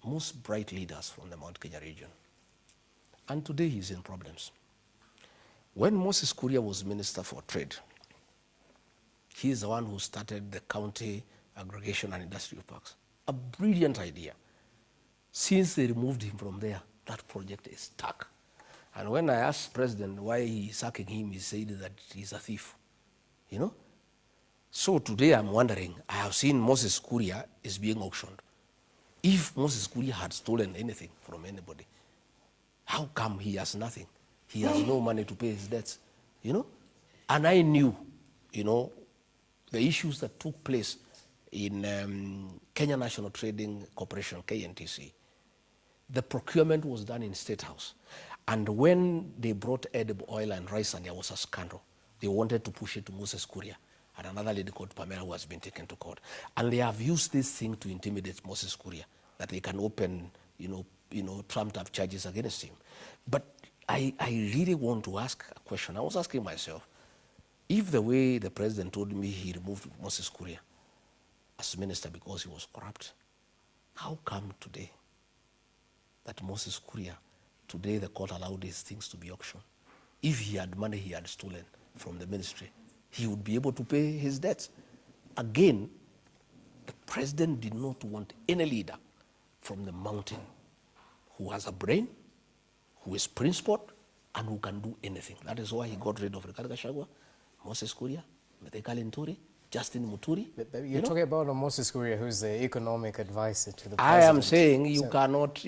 most bright leaders from the Mount Kenya region. And today he's in problems. When Moses Kuria was Minister for Trade, he is the one who started the county aggregation and industrial parks. A brilliant idea. Since they removed him from there, that project is stuck. And when I asked President why he's sacking him, he said that he's a thief. You know? So today I'm wondering, I have seen Moses Kuria is being auctioned. If Moses Kuria had stolen anything from anybody, how come he has nothing? He has no money to pay his debts, you know? And I knew, you know, the issues that took place in Kenya National Trading Corporation, KNTC. The procurement was done in State House. And when they brought edible oil and rice and there was a scandal, they wanted to push it to Moses Kuria and another lady called Pamela who has been taken to court. And they have used this thing to intimidate Moses Kuria, that they can open, you know, trumped up charges against him. But I really want to ask a question. I was asking myself, if the way the president told me he removed Moses Kuria as minister because he was corrupt, how come today that Moses Kuria, today the court allowed these things to be auctioned? If he had money he had stolen from the ministry, he would be able to pay his debts. Again, the president did not want any leader from the mountain who has a brain, who is principled, and who can do anything. That is why he got rid of Rigathi Gachagua, Moses Kuria, Methekali Nturi, Justin Muturi. But you're talking about Moses Kuria, who's the economic advisor to the president. I am saying you cannot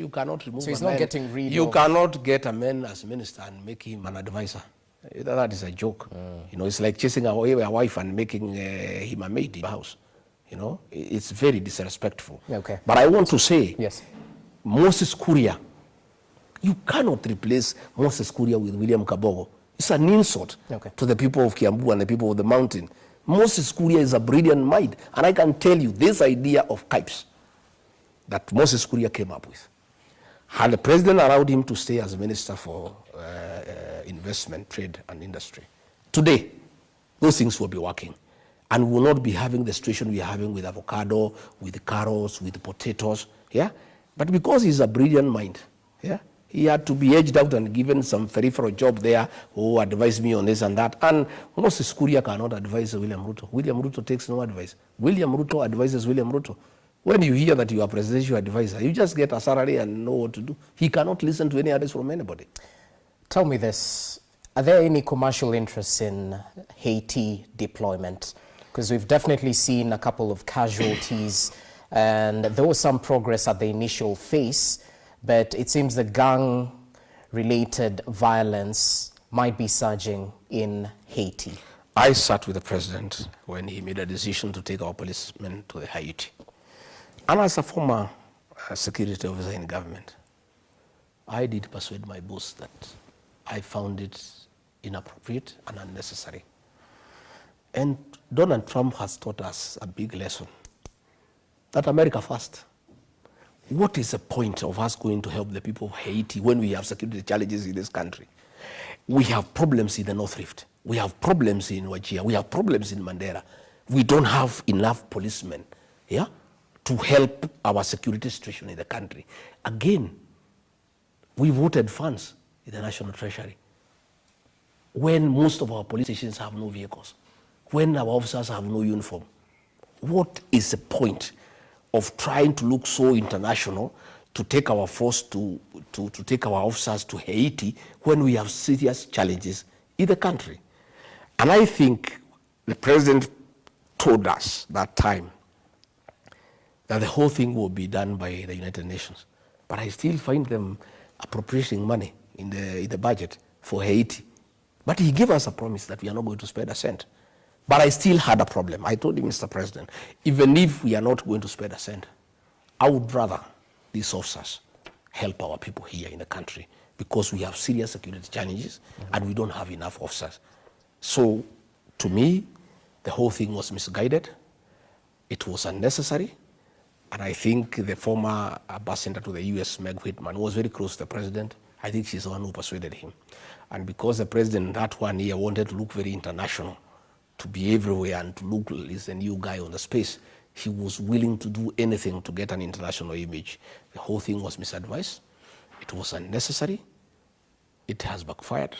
remove so he's a not man. getting rid You of... cannot get a man as minister and make him an advisor. That is a joke. You know, it's like chasing away a wife and making him a maid in the house. You know, it's very disrespectful. Okay. But I want to say, yes, Moses Kuria, you cannot replace Moses Kuria with William Kabogo. It's an insult to the people of Kiambu and the people of the mountain. Moses Kuria is a brilliant mind, and I can tell you this idea of KIPES that Moses Kuria came up with. Had the president allowed him to stay as minister for investment, trade, and industry, today, those things will be working. And we will not be having the situation we are having with avocado, with carrots, with potatoes, yeah? But because he's a brilliant mind, yeah? He had to be edged out and given some peripheral job there who advised me on this and that. And Moses Kuria cannot advise William Ruto. William Ruto takes no advice. William Ruto advises William Ruto. When you hear that you are presidential advisor, you just get a salary and know what to do. He cannot listen to any advice from anybody. Tell me this, are there any commercial interests in Haiti deployment? Because we've definitely seen a couple of casualties and there was some progress at the initial phase, but it seems the gang-related violence might be surging in Haiti. I sat with the president when he made a decision to take our policemen to the Haiti. And as a former security officer in government, I did persuade my boss that I found it inappropriate and unnecessary. And Donald Trump has taught us a big lesson, that America first. What is the point of us going to help the people of Haiti when we have security challenges in this country? We have problems in the North Rift. We have problems in Wajir. We have problems in Mandera. We don't have enough policemen, yeah, to help our security situation in the country. Again, we voted funds in the National Treasury when most of our police stations have no vehicles, when our officers have no uniform. What is the point of trying to look so international to take our force to take our officers to Haiti when we have serious challenges in the country? And I think the president told us that time that the whole thing will be done by the United Nations. But I still find them appropriating money in the budget for Haiti. But he gave us a promise that we are not going to spend a cent. But I still had a problem. I told him, Mr. President, even if we are not going to spend a cent, I would rather these officers help our people here in the country because we have serious security challenges and we don't have enough officers. So, to me, the whole thing was misguided. It was unnecessary. And I think the former ambassador to the US, Meg Whitman, was very close to the president. I think she's the one who persuaded him. And because the president that 1 year wanted to look very international, to be everywhere and to look as the new guy on the space, he was willing to do anything to get an international image. The whole thing was misadvised. It was unnecessary. It has backfired.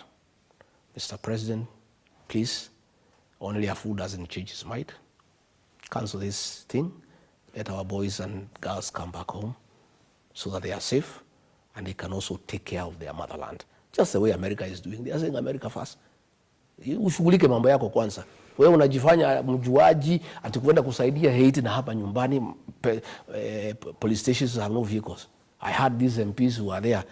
Mr. President, please, only a fool doesn't change his mind. Cancel this thing. Let our boys and girls come back home so that they are safe and they can also take care of their motherland. Just the way America is doing. They are saying America first. Ushughulike mambo yako kwanza. Wewe unajifanya mjuaji ati kwenda kusaidia Haiti na hapa nyumbani police stations have no vehicles. I heard these MPs who are there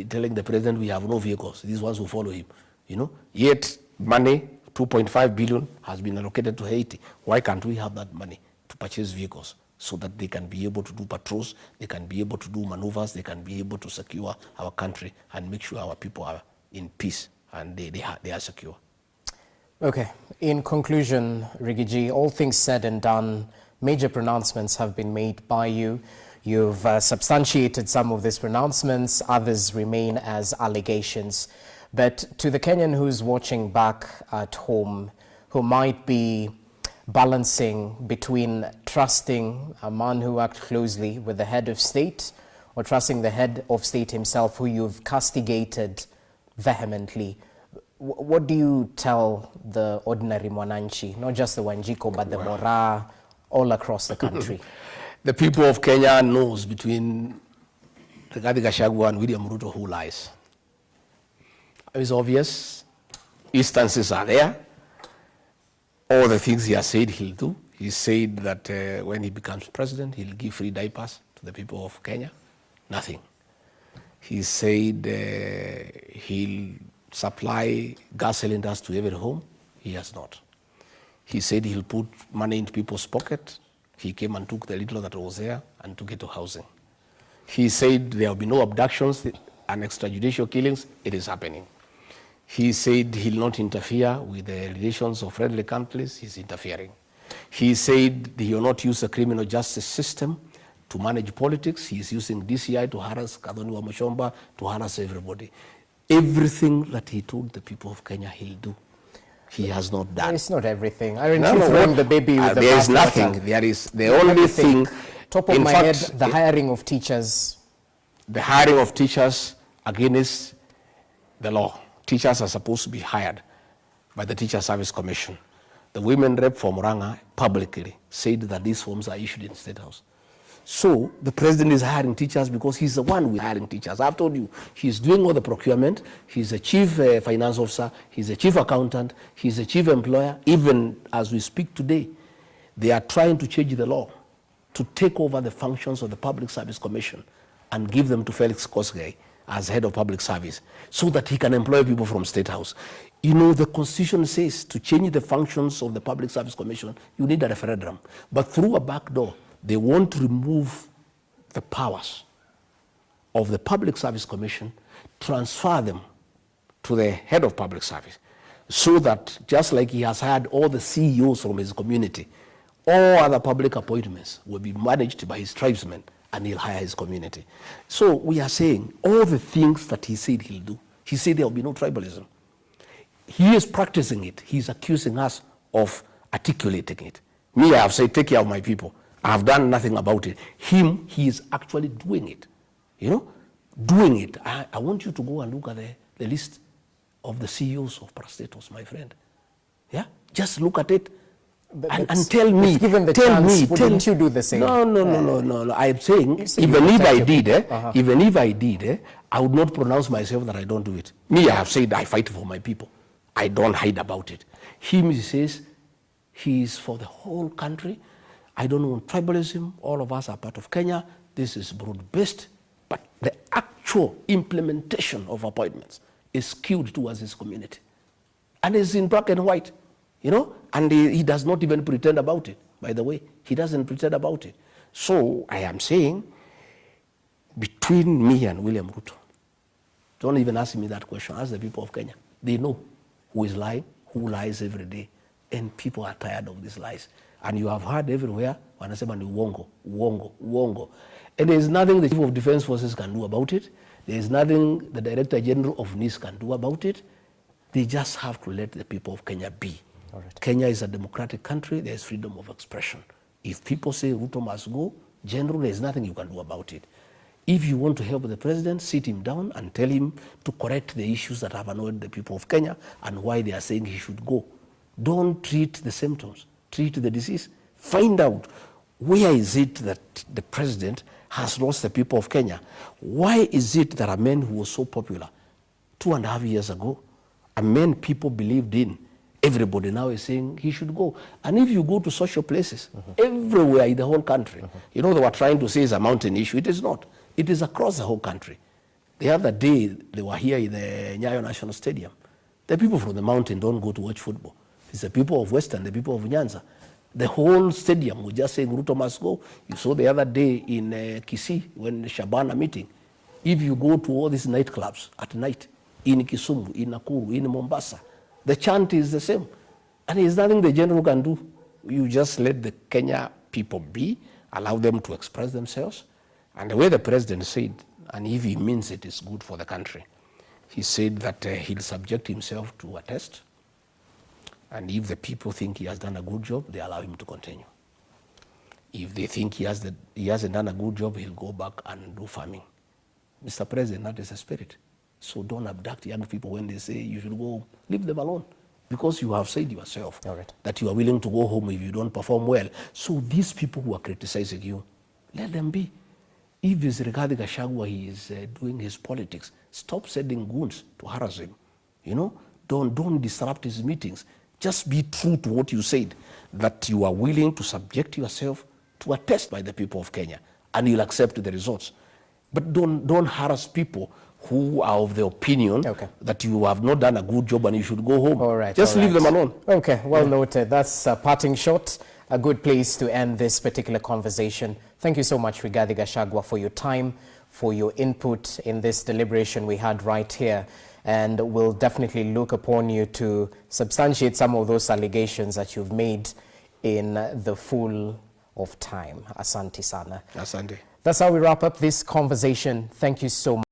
telling the president we have no vehicles. These ones who follow him, you know. Yet money, 2.5 billion has been allocated to Haiti. Why can't we have that money to purchase vehicles so that they can be able to do patrols, they can be able to do maneuvers, they can be able to secure our country and make sure our people are in peace and they are secure. Okay. In conclusion, Rigiji, all things said and done, major pronouncements have been made by you. You've substantiated some of these pronouncements, others remain as allegations. But to the Kenyan who's watching back at home, who might be balancing between trusting a man who worked closely with the head of state or trusting the head of state himself, who you've castigated vehemently, what do you tell the ordinary mwananchi, not just the Wanjiko, but the Mora, all across the country? The people of Kenya knows between Rigathi Gachagua and William Ruto who lies. It's obvious. Instances are there. All the things he has said he'll do. He said that when he becomes president, he'll give free diapers to the people of Kenya. Nothing. He said he'll supply gas cylinders to every home. He has not. He said he'll put money into people's pocket. He came and took the little that was there and took it to housing. He said there will be no abductions and extrajudicial killings. It is happening. He said he'll not interfere with the relations of friendly countries. He's interfering. He said he will not use the criminal justice system to manage politics. He's using DCI to harass Kadhoni Wamashomba, to harass everybody. Everything that he told the people of Kenya he'll do, he has not done. It's not everything. Aren't you throwing the baby with the There is nothing. water? There is the only thing. Top of my head, the hiring of teachers. The hiring of teachers against the law. Teachers are supposed to be hired by the Teacher Service Commission. The women rep for Murang'a publicly said that these forms are issued in State House. So the president is hiring teachers because he's the one with hiring teachers. I've told you, he's doing all the procurement. He's the chief finance officer. He's the chief accountant. He's the chief employer. Even as we speak today, they are trying to change the law to take over the functions of the Public Service Commission and give them to Felix Kosgei as head of public service so that he can employ people from State House. You know, the Constitution says to change the functions of the Public Service Commission, you need a referendum. But through a back door, they want to remove the powers of the Public Service Commission, transfer them to the head of public service, so that just like he has hired all the CEOs from his community, all other public appointments will be managed by his tribesmen and he'll hire his community. So we are saying all the things that he said he'll do. He said there will be no tribalism. He is practicing it. He's accusing us of articulating it. Me, I have said, take care of my people. I have done nothing about it. Him, he is actually doing it. You know, doing it. I want you to go and look at the list of the CEOs of parastatals, my friend. Yeah, just look at it and tell me. Given the chance, wouldn't you do the same? No. I'm saying even if I did, I would not pronounce myself that I don't do it. Me, I have said I fight for my people. I don't hide about it. Him, he says he is for the whole country. I don't want tribalism. All of us are part of Kenya. This is broad-based. But the actual implementation of appointments is skewed towards his community. And it's in black and white, you know? And he does not even pretend about it, by the way. He doesn't pretend about it. So I am saying, between me and William Ruto, don't even ask me that question. Ask the people of Kenya. They know who is lying, who lies every day. And people are tired of these lies. And you have heard everywhere, wanasema ni uongo, uongo, uongo. And there is nothing the Chief of Defense Forces can do about it. There is nothing the Director General of NIS can do about it. They just have to let the people of Kenya be. All right. Kenya is a democratic country. There is freedom of expression. If people say Ruto must go, General, there is nothing you can do about it. If you want to help the president, sit him down and tell him to correct the issues that have annoyed the people of Kenya and why they are saying he should go. Don't treat the symptoms. Treat the disease. Find out where is it that the president has lost the people of Kenya. Why is it that a man who was so popular 2.5 years ago, a man people believed in, everybody now is saying he should go. And if you go to social places, everywhere in the whole country, you know, they were trying to say it's a mountain issue. It is not. It is across the whole country. The other day, they were here in the Nyayo National Stadium. The people from the mountain don't go to watch football. It's the people of Western, the people of Nyanza. The whole stadium was just saying Ruto must go. You saw the other day in Kisii, when Shabana meeting. If you go to all these nightclubs at night, in Kisumu, in Nakuru, in Mombasa, the chant is the same. And there's nothing the general can do. You just let the Kenya people be, allow them to express themselves. And the way the president said, and if he means it is good for the country, he said that he'll subject himself to a test. And if the people think he has done a good job, they allow him to continue. If they think he hasn't done a good job, he'll go back and do farming. Mr. President, that is the spirit. So don't abduct young people when they say you should go home. Leave them alone. Because you have said yourself that you are willing to go home if you don't perform well. So these people who are criticizing you, let them be. If it's Rigathi Gachagua, he is doing his politics, stop sending goons to harass him. You know, don't disrupt his meetings. Just be true to what you said, that you are willing to subject yourself to a test by the people of Kenya, and you'll accept the results. But don't harass people who are of the opinion that you have not done a good job and you should go home. All right. Just leave them alone. Okay, well noted. That's a parting shot. A good place to end this particular conversation. Thank you so much, Rigathi Gachagua, for your time, for your input in this deliberation we had right here. And we'll definitely look upon you to substantiate some of those allegations that you've made in the full of time. Asante sana. Asante. That's how we wrap up this conversation. Thank you so much.